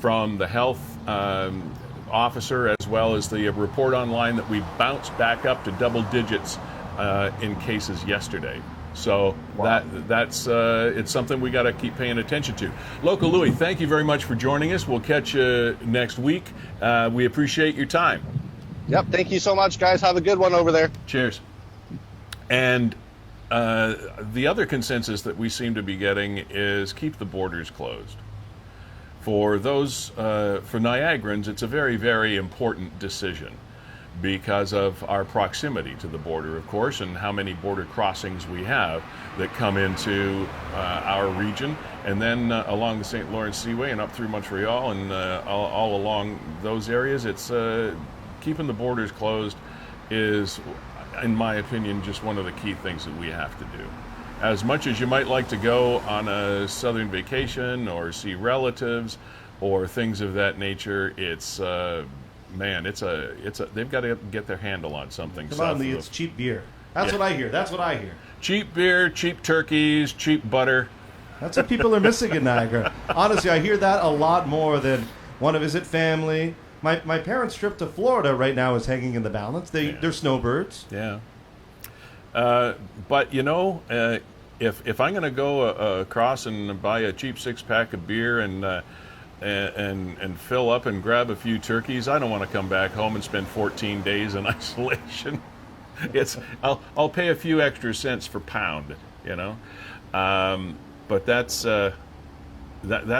from the health officer as well as the report online that we bounced back up to double digits in cases yesterday. So that's it's something we got to keep paying attention to. Local Louie, thank you very much for joining us. We'll catch you next week. We appreciate your time. Yep, thank you so much, guys. Have a good one over there. Cheers. And the other consensus that we seem to be getting is keep the borders closed. For those, for Niagarans, it's a very, very important decision because of our proximity to the border, of course, and how many border crossings we have that come into our region, and then along the St. Lawrence Seaway and up through Montreal and all along those areas. It's keeping the borders closed is, in my opinion, just one of the key things that we have to do. As much as you might like to go on a southern vacation or see relatives or things of that nature, it's they've got to get their handle on something. Come on, Lee, it's cheap beer. That's what I hear. That's what I hear. Cheap beer, cheap turkeys, cheap butter. That's what people are missing in Niagara. Honestly, I hear that a lot more than want to visit family. My parents' trip to Florida right now is hanging in the balance. They're snowbirds. Yeah. But if I'm going to go across and buy a cheap 6-pack of beer and and fill up and grab a few turkeys. I don't want to come back home and spend 14 days in isolation. I'll pay a few extra cents per pound, you know. But that's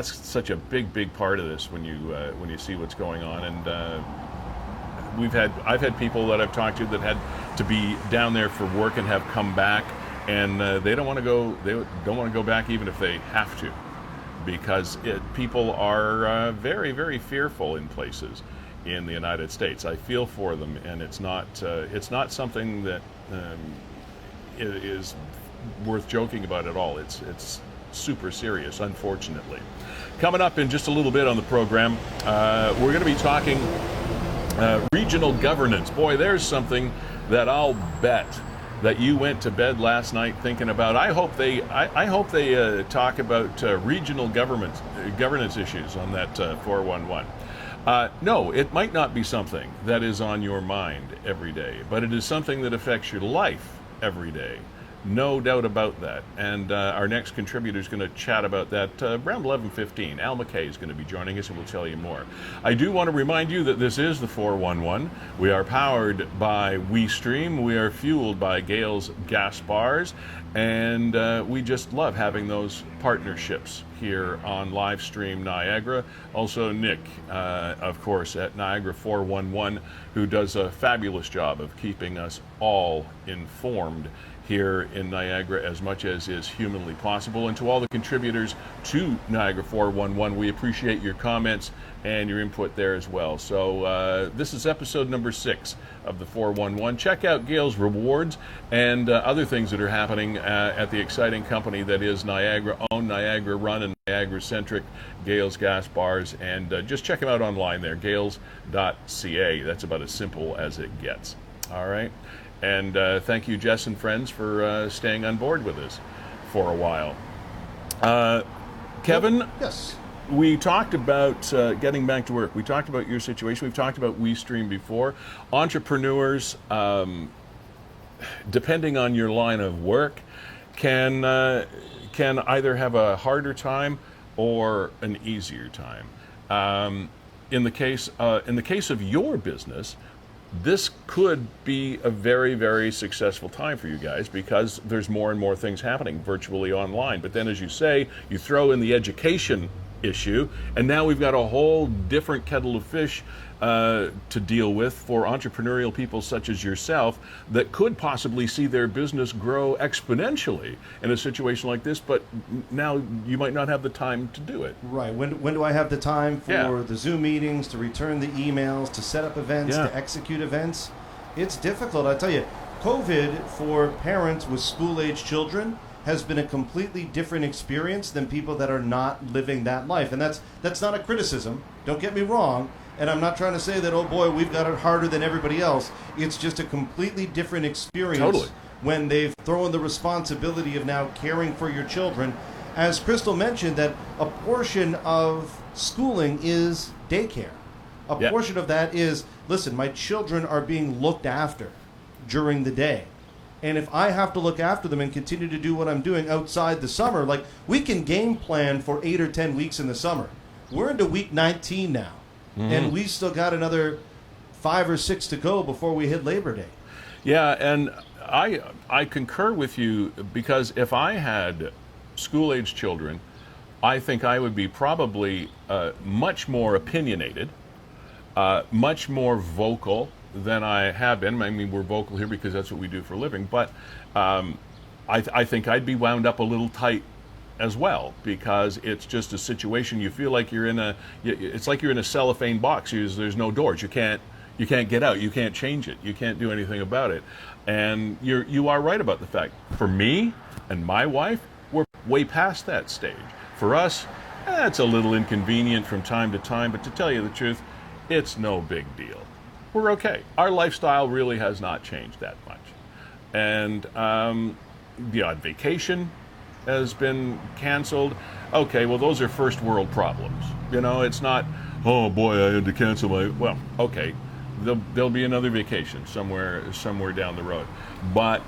such a big part of this when you see what's going on. And I've had people that I've talked to that had to be down there for work and have come back, and they don't want to go. They don't want to go back even if they have to, because people are very fearful in places in the United States. I feel for them, and it's not something that is worth joking about at all. It's super serious, unfortunately. Coming up in just a little bit on the program, we're going to be talking regional governance. Boy, there's something that I'll bet that you went to bed last night thinking about. I hope they talk about regional governance issues on that 411. No, it might not be something that is on your mind every day, but it is something that affects your life every day. No doubt about that. And our next contributor is going to chat about that around 11:15. Al McKay is going to be joining us, and we'll tell you more. I do want to remind you that this is the 411. We are powered by WeeStreem. We are fueled by Gale's Gas Bars. And we just love having those partnerships here on Livestream Niagara. Also Nick, of course, at Niagara 411, who does a fabulous job of keeping us all informed here in Niagara as much as is humanly possible. And to all the contributors to Niagara 411, we appreciate your comments and your input there as well. So this is episode number 6 of the 411. Check out Gale's rewards and other things that are happening at the exciting company that is Niagara-owned, Niagara-run, and Niagara-centric Gale's Gas Bars. And just check them out online there, gales.ca. That's about as simple as it gets. All right. And thank you, Jess and friends, for staying on board with us for a while. Kevin? Yes. We talked about getting back to work. We talked about your situation. We've talked about WeeStream before. Entrepreneurs, depending on your line of work, can either have a harder time or an easier time. In the case of your business, this could be a very successful time for you guys because there's more and more things happening virtually online. But then, as you say, you throw in the education issue, and now we've got a whole different kettle of fish to deal with for entrepreneurial people such as yourself that could possibly see their business grow exponentially in a situation like this, but now you might not have the time to do it. Right. When do I have the time for the Zoom meetings, to return the emails, to set up events, to execute events? It's difficult. I tell you, COVID for parents with school-age children has been a completely different experience than people that are not living that life. And that's not a criticism. Don't get me wrong. And I'm not trying to say that, oh boy, we've got it harder than everybody else. It's just a completely different experience when they've thrown the responsibility of now caring for your children. As Krystle mentioned, that a portion of schooling is daycare. A portion of that is, listen, my children are being looked after during the day. And if I have to look after them and continue to do what I'm doing outside the summer, like we can game plan for 8 or 10 weeks in the summer. We're into week 19 now. And we still got another 5 or 6 to go before we hit Labor Day. Yeah, and I concur with you because if I had school-age children, I think I would be probably much more opinionated, much more vocal than I have been. I mean, we're vocal here because that's what we do for a living, but I think I'd be wound up a little tight as well, because it's just a situation you feel like it's like you're in a cellophane box. There's no doors. You can't get out. You can't change it. You can't do anything about it. And you are right about the fact, for me and my wife, we're way past that stage. For us, it's a little inconvenient from time to time, but to tell you the truth, it's no big deal. We're okay. Our lifestyle really has not changed that much. And the odd vacation has been canceled. Okay, well, those are first world problems. You know, it's not, oh boy, I had to cancel well, okay, there'll be another vacation somewhere down the road. But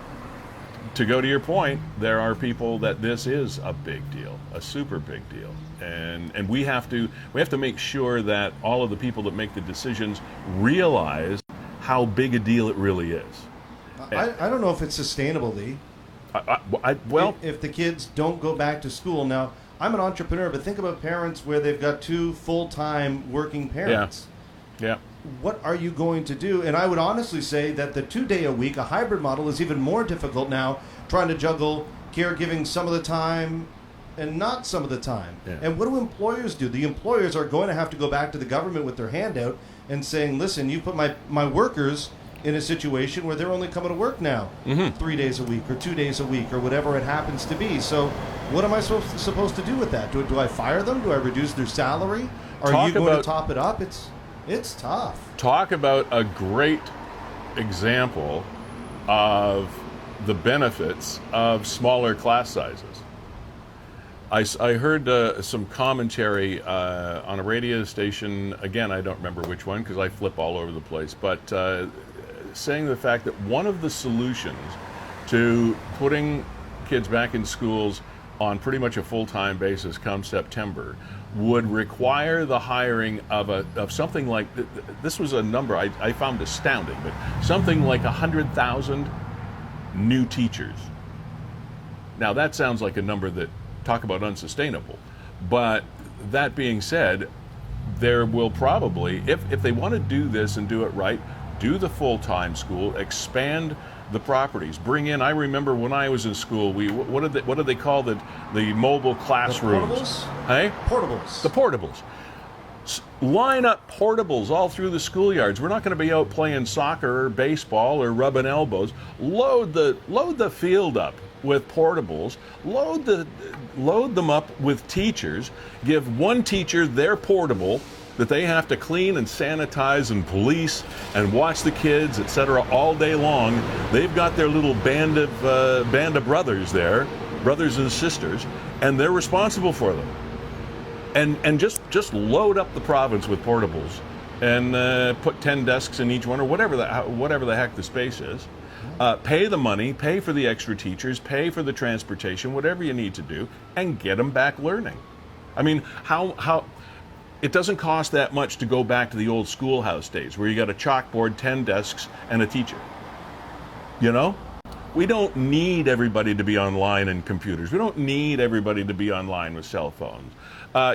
to go to your point, there are people that this is a big deal, a super big deal, and we have to make sure that all of the people that make the decisions realize how big a deal it really is. I don't know if it's sustainable, Lee. Well, if the kids don't go back to school now, I'm an entrepreneur, but think about parents where they've got 2 full-time working parents. Yeah. What are you going to do? And I would honestly say that the 2-day-a-week, a hybrid model, is even more difficult now, trying to juggle caregiving some of the time and not some of the time. Yeah. And what do employers do? The employers are going to have to go back to the government with their hand out and saying, listen, you put my workers in a situation where they're only coming to work now 3 days a week or 2 days a week or whatever it happens to be. So what am I supposed to do with that? Do I fire them? Do I reduce their salary? Are you going to top it up? It's tough. Talk about a great example of the benefits of smaller class sizes. I heard some commentary on a radio station, again, I don't remember which one because I flip all over the place, but saying the fact that one of the solutions to putting kids back in schools on pretty much a full-time basis come September would require the hiring of something like, this was a number I found astounding, but something like 100,000 new teachers. Now that sounds like a number that, talk about unsustainable, but that being said, there will probably, if they want to do this and do it right, do the full-time school, expand the properties, bring in, I remember when I was in school, what did they call the mobile classrooms? The portables? Hey? Portables. The portables. Line up portables all through the schoolyards. We're not going to be out playing soccer or baseball or rubbing elbows. Load the field up with portables. Load them up with teachers. Give one teacher their portable that they have to clean and sanitize and police and watch the kids, etc., all day long. They've got their little band of brothers there, brothers and sisters, and they're responsible for them. And just load up the province with portables and put 10 desks in each one or whatever the heck the space is. Pay the money, pay for the extra teachers, pay for the transportation, whatever you need to do, and get them back learning. I mean, how it doesn't cost that much to go back to the old schoolhouse days where you got a chalkboard, 10 desks, and a teacher. You know? We don't need everybody to be online and computers. We don't need everybody to be online with cell phones.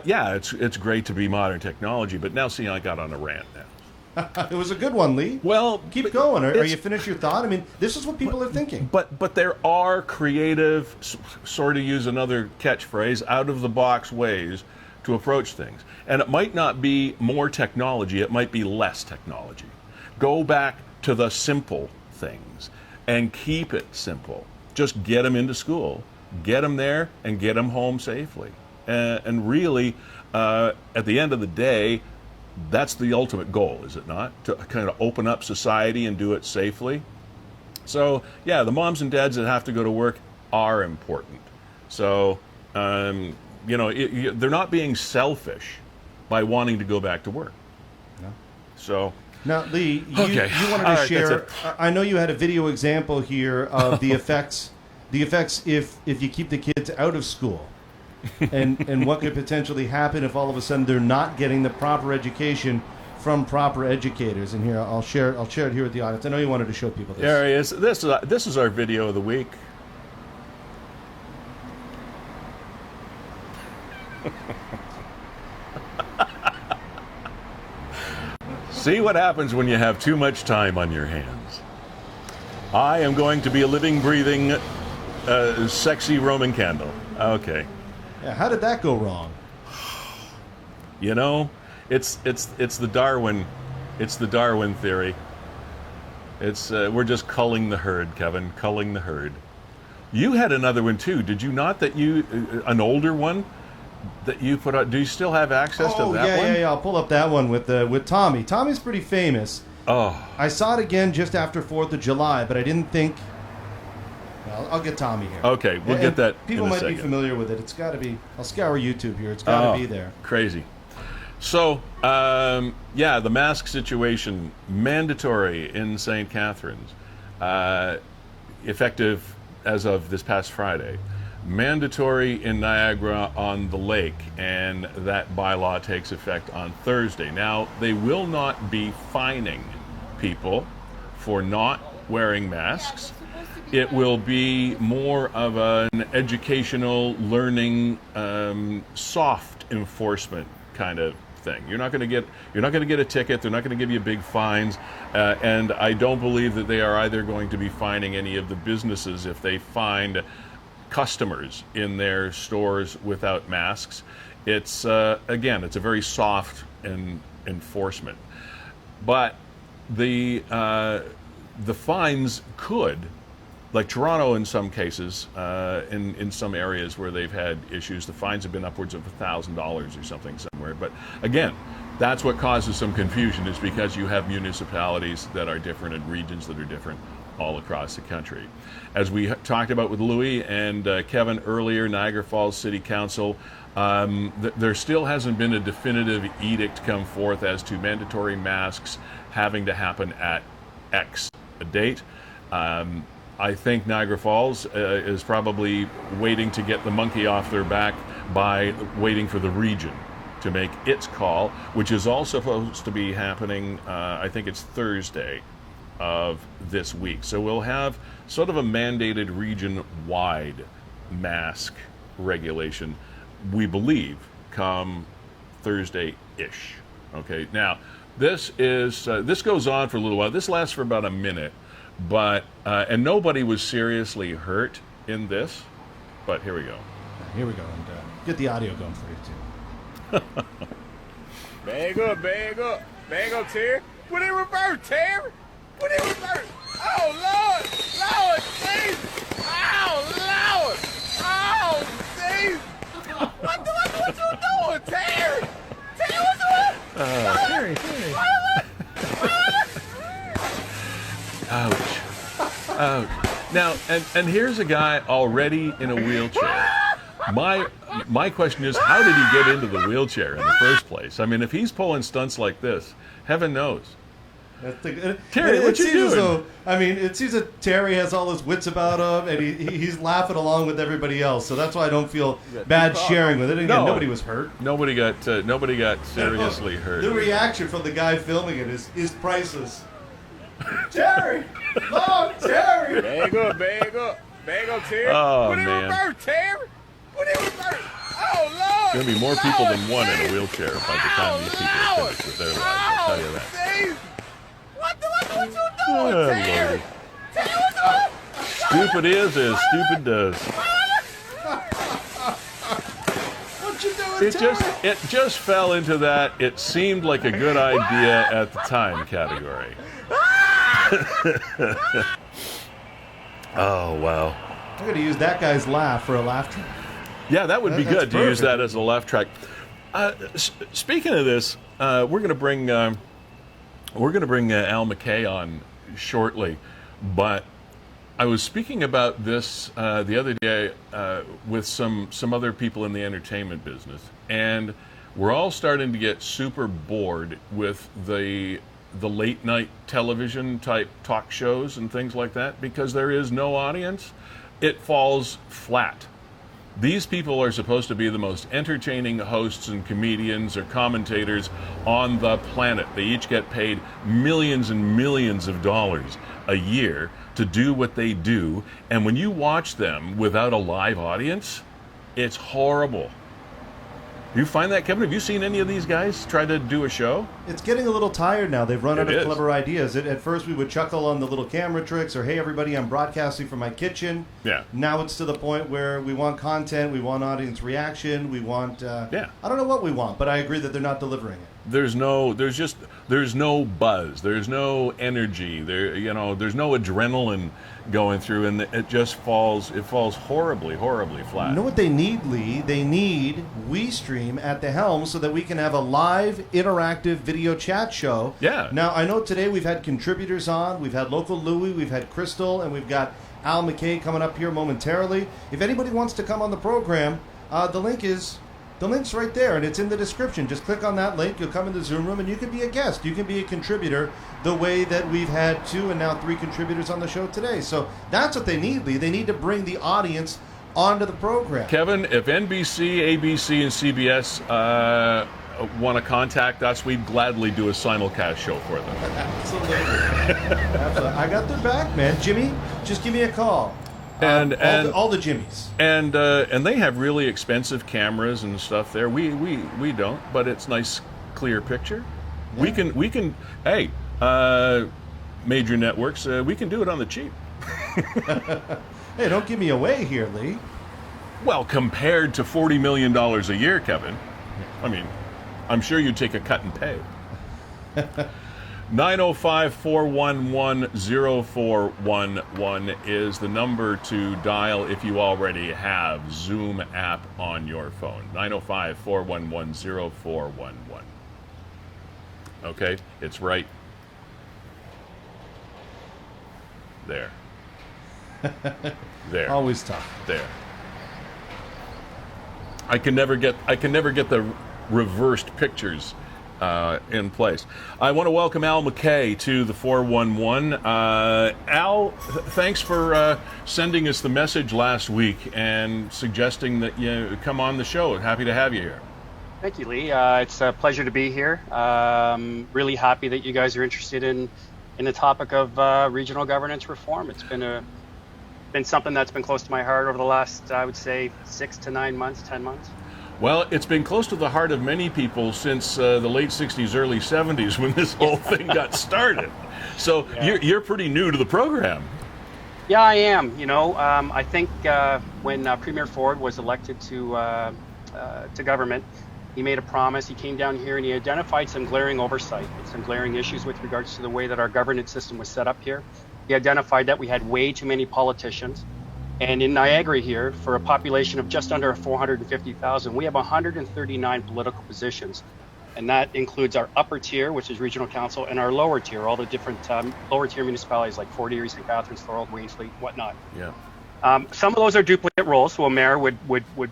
Yeah, it's great to be modern technology, but now see, I got on a rant now. It was a good one, Lee. Well, keep going. Are you finished your thought? I mean, this is what people are thinking. But there are creative, sort of use another catchphrase, out-of-the-box ways to approach things. And it might not be more technology, it might be less technology. Go back to the simple things and keep it simple. Just get them into school, get them there, and get them home safely. And really, at the end of the day, that's the ultimate goal, is it not? To kind of open up society and do it safely. So, yeah, the moms and dads that have to go to work are important. So, you know, they're not being selfish by wanting to go back to work. No. So... Now, Lee, you wanted to right, share. I know you had a video example here of the effects. The effects if you keep the kids out of school, and what could potentially happen if all of a sudden they're not getting the proper education from proper educators. And here, I'll share it here with the audience. I know you wanted to show people this. There he is. This is our video of the week. See what happens when you have too much time on your hands. I am going to be a living, breathing, sexy Roman candle. Okay. Yeah, how did that go wrong? You know, it's the Darwin theory. It's we're just culling the herd, Kevin, culling the herd. You had another one too, did you not? That you an older one that you put out. Do you still have access to that one? Yeah. I'll pull up that one with Tommy. Tommy's pretty famous. Oh. I saw it again just after 4th of July, but I didn't think... Well, I'll get Tommy here. Okay, we'll get that People in a might second. be familiar with it. It's got to be... I'll scour YouTube here. It's got to be there. Crazy. So, yeah, the mask situation, mandatory in St. Catharines. Effective as of this past Friday, mandatory in Niagara-on-the-Lake, and that bylaw takes effect on Thursday. Now, they will not be fining people for not wearing masks. It will be more of an educational, learning, soft enforcement kind of thing. You're not going to get a ticket. They're not going to give you big fines, and I don't believe that they are either going to be fining any of the businesses if they find customers in their stores without masks. It's again, it's a very soft enforcement, but the fines could, like Toronto in some cases, in some areas where they've had issues, the fines have been upwards of $1,000 or something somewhere. But again, that's what causes some confusion, is because you have municipalities that are different and regions that are different all across the country. As we talked about with Louie and Kevin earlier, Niagara Falls City Council, there still hasn't been a definitive edict come forth as to mandatory masks having to happen at X date. I think Niagara Falls is probably waiting to get the monkey off their back by waiting for the region to make its call, which is all supposed to be happening, I think it's Thursday of this week. So we'll have sort of a mandated region-wide mask regulation, we believe, come Thursday-ish. Okay, now this goes on for a little while. This lasts for about a minute, but and nobody was seriously hurt in this. But here we go. Here we go, and get the audio going for you too. Bag up, Terry. Put in reverse, Terry. Put in reverse. Oh, Lord. Lord, Jesus. Oh, Lord. Oh, Jesus. What you doing, Terry? Terry, what you doing? Terry. Ouch. Now, and here's a guy already in a wheelchair. My question is, how did he get into the wheelchair in the first place? I mean, if he's pulling stunts like this, heaven knows. Terry, what you doing? Though, I mean, it seems that Terry has all his wits about him, and he's laughing along with everybody else. So that's why I don't feel bad sharing with it. And again, nobody was hurt. Nobody got seriously hurt. The reaction from the guy filming it is priceless. Terry! Long Terry! Bag up, Terry. Oh, Put in man. reverse, Terry. Put in reverse. Oh, Lord. There's going to be more people than one in a wheelchair by the time these people are finished with their lives, I'll tell you that. Jesus. What you doing, Oh, Terry? Lordy. Terry, what you Stupid is as stupid does. What you doing, Terry? It just fell into that it seemed like a good idea at the time category. Oh, wow. I'm going to use that guy's laugh for a laugh track. Yeah, that would be That's good to use perfect. that as a laugh track. Speaking of this, we're going to bring Al McKay on shortly, but I was speaking about this the other day with some other people in the entertainment business, and we're all starting to get super bored with the late night television type talk shows and things like that because there is no audience. It falls flat. These people are supposed to be the most entertaining hosts and comedians or commentators on the planet. They each get paid millions and millions of dollars a year to do what they do. And when you watch them without a live audience, it's horrible. You find that, Kevin? Have you seen any of these guys try to do a show? It's getting a little tired now. They've run out It of is. clever ideas. At first, we would chuckle on the little camera tricks, or, hey, everybody, I'm broadcasting from my kitchen. Yeah. Now it's to the point where we want content, we want audience reaction, we want... Yeah. I don't know what we want, but I agree that they're not delivering it. There's no buzz. There's no energy. There's no adrenaline going through, and it just falls horribly flat. You know what they need, Lee? They need WeeStream at the helm so that we can have a live, interactive video chat show. Yeah. Now, I know today we've had contributors on. We've had local Louie, we've had Krystle, and we've got Al McKay coming up here momentarily. If anybody wants to come on the program, the link is The link's right there, and it's in the description. Just click on that link. You'll come in the Zoom room, and you can be a guest. You can be a contributor the way that we've had 2 and now 3 contributors on the show today. So that's what they need, Lee. They need to bring the audience onto the program. Kevin, if NBC, ABC, and CBS want to contact us, we'd gladly do a simulcast show for them. Absolutely. Absolutely. I got their back, man. Jimmy, just give me a call. And all the Jimmies. And they have really expensive cameras and stuff there. We don't, but it's nice, clear picture. Yeah. We can. Hey, major networks, we can do it on the cheap. Hey, don't give me away here, Lee. Well, compared to $40 million a year, Kevin, I mean, I'm sure you'd take a cut and pay. 905-411-0411 is the number to dial if you already have Zoom app on your phone. 905-411-0411. Okay, it's right there. There. Always tough. There. I can never get the reversed pictures in place. I want to welcome Al McKay to the 411. Al, thanks for sending us the message last week and suggesting that you come on the show. Happy to have you here. Thank you, Lee. It's a pleasure to be here. Really happy that you guys are interested in the topic of regional governance reform. It's been something that's been close to my heart over the last, I would say, 6 to 9 months, 10 months. Well, it's been close to the heart of many people since the late 60s, early 70s when this whole thing got started. So yeah. You're pretty new to the program. Yeah, I am. You know, I think when Premier Feulled was elected to government, he made a promise. He came down here and he identified some glaring oversight, some glaring issues with regards to the way that our governance system was set up here. He identified that we had way too many politicians. And in Niagara here, for a population of just under 450,000, we have 139 political positions. And that includes our upper tier, which is regional council, and our lower tier, all the different lower tier municipalities like Fort Erie, St. Catharines, Thorold, Wainfleet, whatnot. Yeah. Some of those are duplicate roles, so a mayor would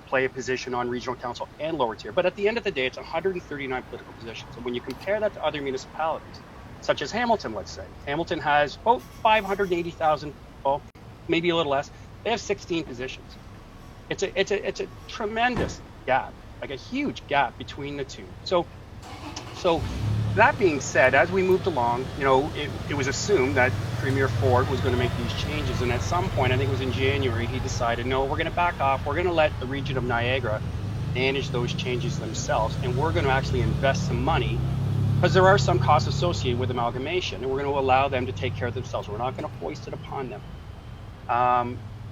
play a position on regional council and lower tier. But at the end of the day, it's 139 political positions. And when you compare that to other municipalities, such as Hamilton, let's say. Hamilton has 580,000 people, maybe a little less. They have 16 positions. It's a tremendous gap, like a huge gap between the two. So that being said, as we moved along, you know, it was assumed that Premier Feulled was going to make these changes. And at some point, I think it was in January, he decided, no, we're going to back off. We're going to let the region of Niagara manage those changes themselves. And we're going to actually invest some money because there are some costs associated with amalgamation. And we're going to allow them to take care of themselves. We're not going to foist it upon them.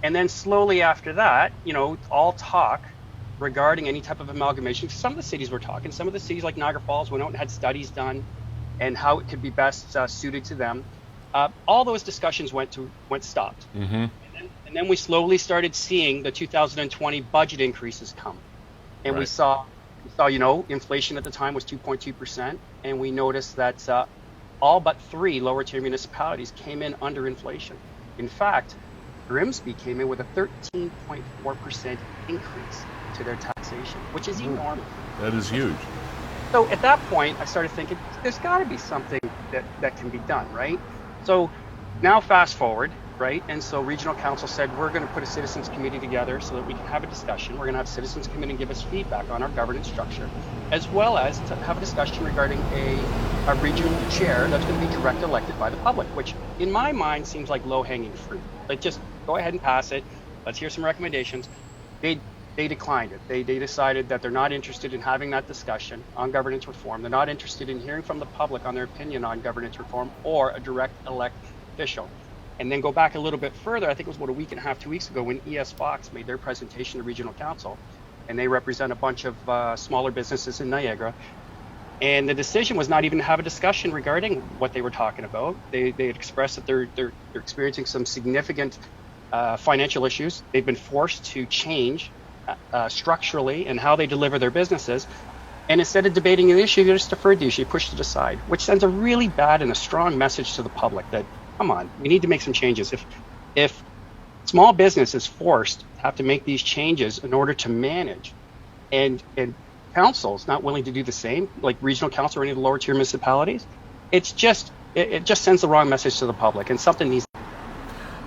And then slowly after that, you know, all talk regarding any type of amalgamation. Some of the cities were talking. Some of the cities like Niagara Falls went out and had studies done and how it could be best suited to them. All those discussions went stopped. Mm-hmm. And then we slowly started seeing the 2020 budget increases come. And right. we saw, you know, inflation at the time was 2.2%. And we noticed that all but 3 lower tier municipalities came in under inflation. In fact, Grimsby came in with a 13.4% increase to their taxation, which is enormous. That is huge. So at that point, I started thinking, there's got to be something that can be done, right? So now fast forward, right? And so regional council said, we're going to put a citizens committee together so that we can have a discussion. We're going to have citizens come in and give us feedback on our governance structure, as well as to have a discussion regarding a regional chair that's going to be direct elected by the public, which in my mind seems like low-hanging fruit. Like, just go ahead and pass it. Let's hear some recommendations. They declined it. They decided that they're not interested in having that discussion on governance reform. They're not interested in hearing from the public on their opinion on governance reform or a direct elect official. And then go back a little bit further, I think it was about a week and a half, 2 weeks ago, when ES Fox made their presentation to regional council, and they represent a bunch of smaller businesses in Niagara. And the decision was not even to have a discussion regarding what they were talking about. They had expressed that they're experiencing some significant financial issues. They've been forced to change structurally and how they deliver their businesses. And instead of debating the issue, they just deferred the issue, pushed it aside, which sends a really bad and a strong message to the public that, come on, we need to make some changes. If small business is forced to have to make these changes in order to manage and councils not willing to do the same, like regional council or any of the lower tier municipalities, it just sends the wrong message to the public, and something needs.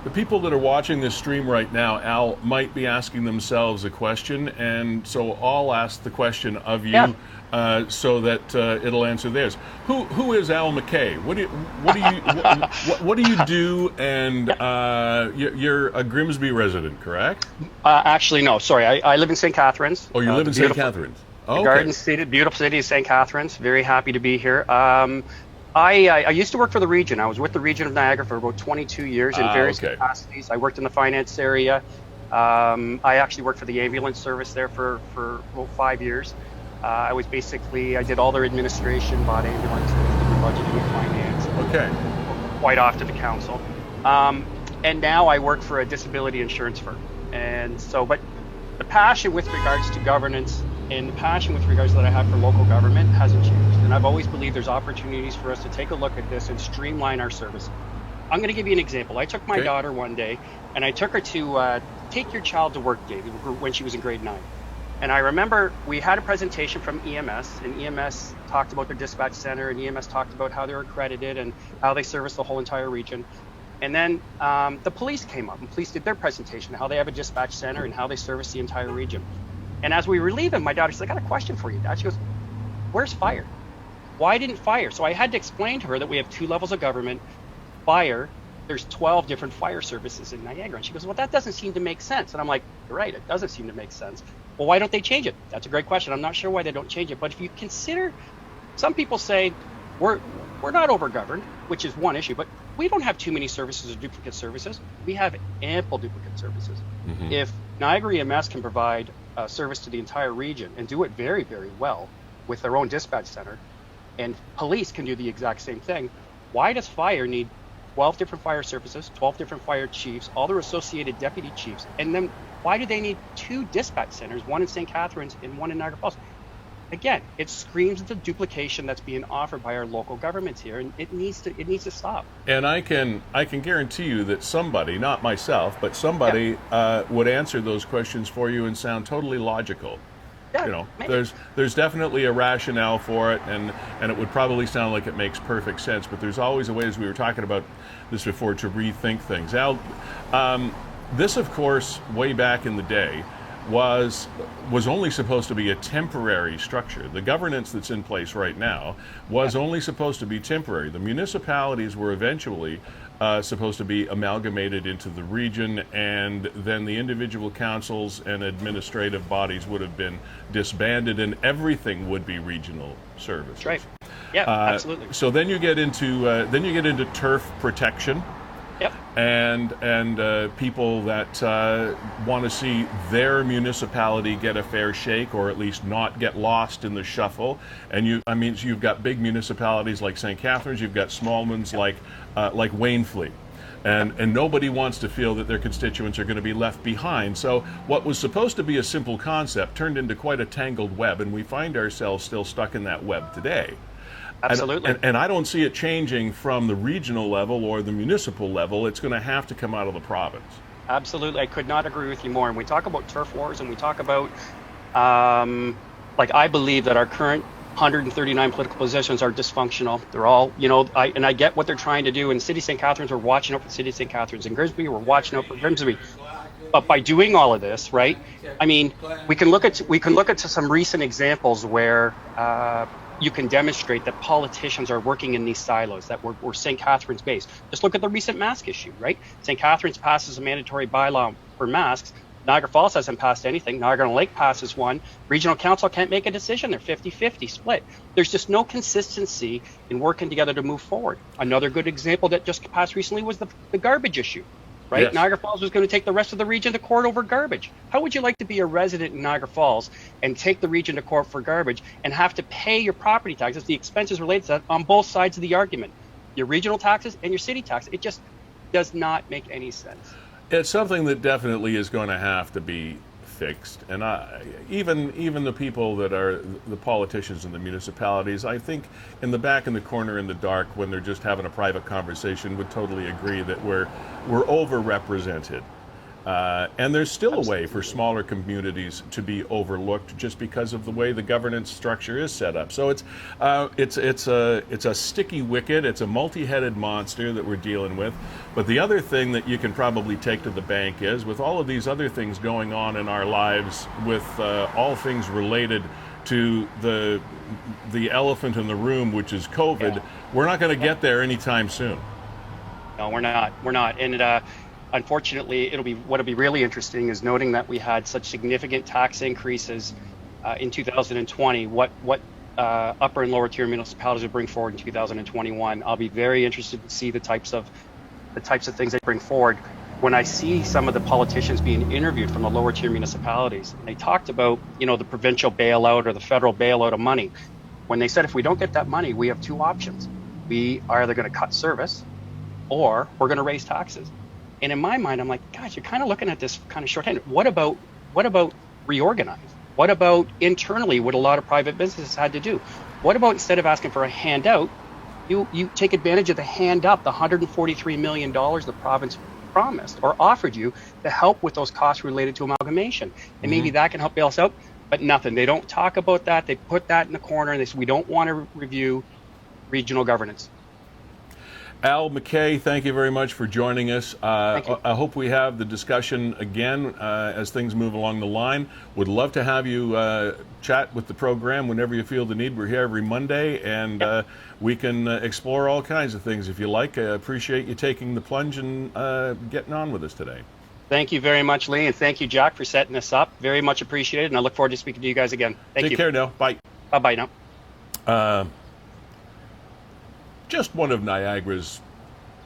The people that are watching this stream right now, Al, might be asking themselves a question, and so I'll ask the question of you, so that it'll answer theirs. Who is Al McKay? What do you do? And you're a Grimsby resident, correct? Actually, no. Sorry, I live in St. Catharines. Oh, you live in St. Catharines. Oh, okay. Garden City, beautiful city of St. Catharines. Very happy to be here. I used to work for the region. I was with the region of Niagara for about 22 years in various capacities. I worked in the finance area. I actually worked for the ambulance service there for about 5 years. I did all their administration, bought ambulances, did their budgeting and finance. Okay. Quite often the council. And now I work for a disability insurance firm. And so, but the passion with regards to governance and the passion with regards that I have for local government hasn't changed. And I've always believed there's opportunities for us to take a look at this and streamline our service. I'm going to give you an example. I took my daughter one day and I took her to Take Your Child to Work Day when she was in grade 9. And I remember we had a presentation from EMS, and EMS talked about their dispatch center, and EMS talked about how they're accredited and how they service the whole entire region. And then the police came up, and police did their presentation, how they have a dispatch center and how they service the entire region. And as we were leaving, my daughter said, I got a question for you, Dad. She goes, where's fire? Why didn't fire? So I had to explain to her that we have 2 levels of government. Fire, there's 12 different fire services in Niagara. And she goes, well, that doesn't seem to make sense. And I'm like, you're right, it doesn't seem to make sense. Well, why don't they change it? That's a great question. I'm not sure why they don't change it. But if you consider, some people say we're not over-governed, which is one issue, but we don't have too many services or duplicate services. We have ample duplicate services. Mm-hmm. If Niagara EMS can provide service to the entire region and do it very, very well with their own dispatch center, and police can do the exact same thing, why does fire need 12 different fire services, 12 different fire chiefs, all their associated deputy chiefs, and then why do they need 2 dispatch centers, one in St. Catharines and one in Niagara Falls? Again, it screams the duplication that's being offered by our local governments here, and it needs to stop. And I can guarantee you that somebody, not myself, but somebody would answer those questions for you and sound totally logical. Yeah, you know, maybe. there's definitely a rationale for it, and it would probably sound like it makes perfect sense. But there's always a way, as we were talking about this before, to rethink things. Al, this, of course, way back in the day, was only supposed to be a temporary structure. The governance that's in place right now was only supposed to be temporary. The municipalities were eventually supposed to be amalgamated into the region, and then the individual councils and administrative bodies would have been disbanded, and everything would be regional services. That's right. Yeah, absolutely. So then you get into turf protection. Yep. And people that want to see their municipality get a fair shake, or at least not get lost in the shuffle. And you've got big municipalities like St. Catharines, you've got small ones like Wainfleet. And nobody wants to feel that their constituents are going to be left behind. So what was supposed to be a simple concept turned into quite a tangled web, and we find ourselves still stuck in that web today. Absolutely. And I don't see it changing from the regional level or the municipal level. It's going to have to come out of the province. Absolutely. I could not agree with you more. And we talk about turf wars, and we talk about, I believe that our current 139 political positions are dysfunctional. They're all, I get what they're trying to do. In City St. Catharines, we're watching out for City St. Catharines. In Grimsby, we're watching out for Grimsby. But by doing all of this, right, I mean, we can look at some recent examples where you can demonstrate that politicians are working in these silos, that we're St. Catharines based. Just look at the recent mask issue, right? St. Catharines passes a mandatory bylaw for masks. Niagara Falls hasn't passed anything. Niagara-on-the-Lake passes one. Regional Council can't make a decision. They're 50-50 split. There's just no consistency in working together to move forward. Another good example that just passed recently was the garbage issue. Right? Yes. Niagara Falls was going to take the rest of the region to court over garbage. How would you like to be a resident in Niagara Falls and take the region to court for garbage and have to pay your property taxes, the expenses related to that, on both sides of the argument? Your regional taxes and your city tax. It just does not make any sense. It's something that definitely is going to have to be fixed. And even the people that are the politicians in the municipalities, I think in the back in the corner in the dark, when they're just having a private conversation, would totally agree that we're overrepresented And there's still a way for smaller communities to be overlooked just because of the way the governance structure is set up. So it's a sticky wicket. It's a multi-headed monster that we're dealing with. But the other thing that you can probably take to the bank is, with all of these other things going on in our lives, with all things related to the elephant in the room, which is COVID, we're not going to get there anytime soon. No, we're not. And unfortunately, what'll be really interesting is noting that we had such significant tax increases in 2020. What upper and lower tier municipalities will bring forward in 2021. I'll be very interested to see the types of things they bring forward. When I see some of the politicians being interviewed from the lower tier municipalities, and they talked about, the provincial bailout or the federal bailout of money. When they said, if we don't get that money, we have two options. We are either going to cut service or we're going to raise taxes. And in my mind, I'm like, gosh, you're kind of looking at this kind of shorthand. What about reorganize? What about internally what a lot of private businesses had to do? What about, instead of asking for a handout, you take advantage of the hand up, the $143 million the province promised or offered you to help with those costs related to amalgamation. And maybe that can help bail us out, but nothing. They don't talk about that. They put that in the corner and they say, we don't want to review regional governance. Al McKay, thank you very much for joining us. Thank you. I hope we have the discussion again as things move along the line. Would love to have you chat with the program whenever you feel the need. We're here every Monday, and we can explore all kinds of things if you like. I appreciate you taking the plunge and getting on with us today. Thank you very much, Lee, and thank you, Jack, for setting this up. Very much appreciated, and I look forward to speaking to you guys again. Thank you. Take care now. Bye. Bye-bye now. Just one of Niagara's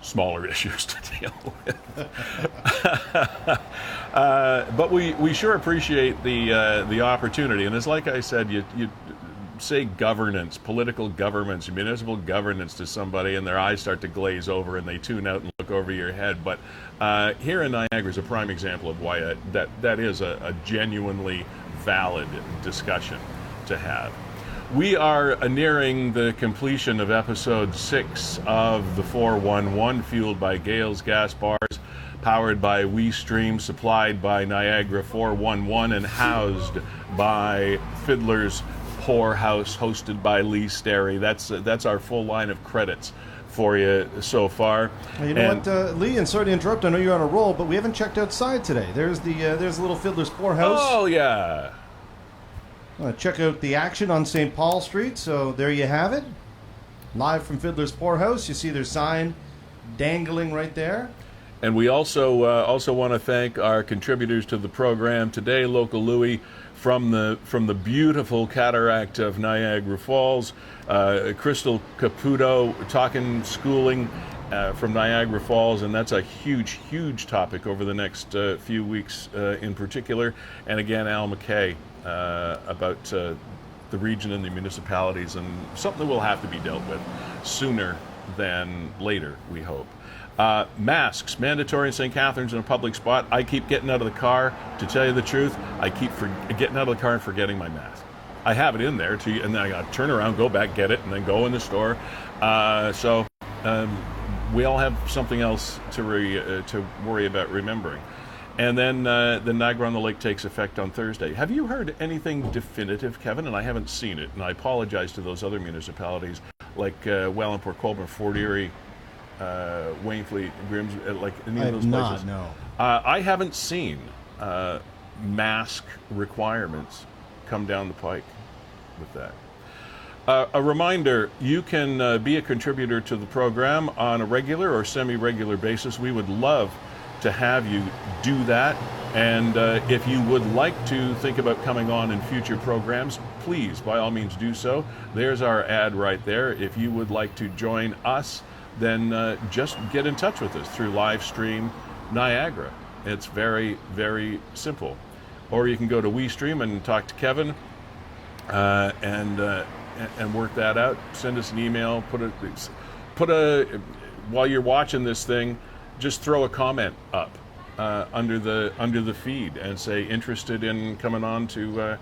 smaller issues to deal with. But we sure appreciate the opportunity. And it's like I said, you say governance, political governance, municipal governance to somebody, and their eyes start to glaze over and they tune out and look over your head. But here in Niagara is a prime example of why that is a genuinely valid discussion to have. We are nearing the completion of episode 6 of the 411, fueled by Gales Gas Bars, powered by WeeStreem, supplied by Niagara 411, and housed by Fiddler's Whorehouse, hosted by Sterry. That's our full line of credits for you so far. You know what, Lee, and sorry to interrupt, I know you're on a roll, but we haven't checked outside today. There's the little Fiddler's Whorehouse. Oh, yeah. Check out the action on St. Paul Street. So there you have it. Live from Fiddler's Poorhouse. You see their sign dangling right there. And we also want to thank our contributors to the program today, local Louie from the beautiful cataract of Niagara Falls, Krystle Caputo talking schooling from Niagara Falls, and that's a huge topic over the next few weeks in particular. And again, Al McKay about the region and the municipalities, and something that will have to be dealt with sooner than later, we hope. Masks, mandatory in St. Catharines in a public spot. I keep getting out of the car, to tell you the truth. I keep getting out of the car and forgetting my mask. I have it in there, and then I got to turn around, go back, get it, and then go in the store. So we all have something else to worry about remembering. And then the Niagara-on-the-Lake takes effect on Thursday. Have you heard anything definitive, Kevin? And I haven't seen it, and I apologize to those other municipalities like Welland, Colborne, Fort Erie, Wainfleet, Grimsby, like any of those places. No. I haven't seen mask requirements come down the pike with that. A reminder, you can be a contributor to the program on a regular or semi-regular basis. We would love to have you do that, and if you would like to think about coming on in future programs, please by all means do so. There's our ad right there. If you would like to join us, then just get in touch with us through WeeStreem Niagara. It's very simple. Or you can go to WeeStream and talk to Kevin and work that out. Send us an email, put a while you're watching this thing, just throw a comment up under the feed and say interested in coming on to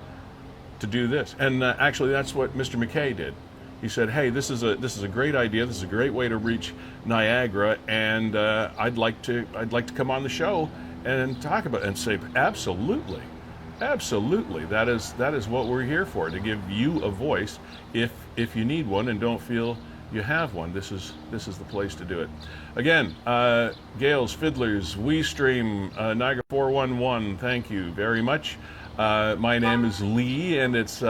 do this. And actually, that's what Mr. McKay did. He said, "Hey, this is a great idea. This is a great way to reach Niagara, and I'd like to come on the show and talk about it and say, absolutely. Absolutely. That is what we're here for, to give you a voice if you need one and don't feel you have one. This is the place to do it. Again, Gales, Fiddlers, WeeStream, Niagara 411, thank you very much. My name is Lee, and it's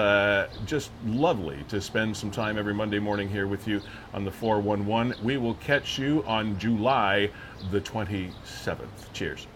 just lovely to spend some time every Monday morning here with you on the 411. We will catch you on July the 27th. Cheers.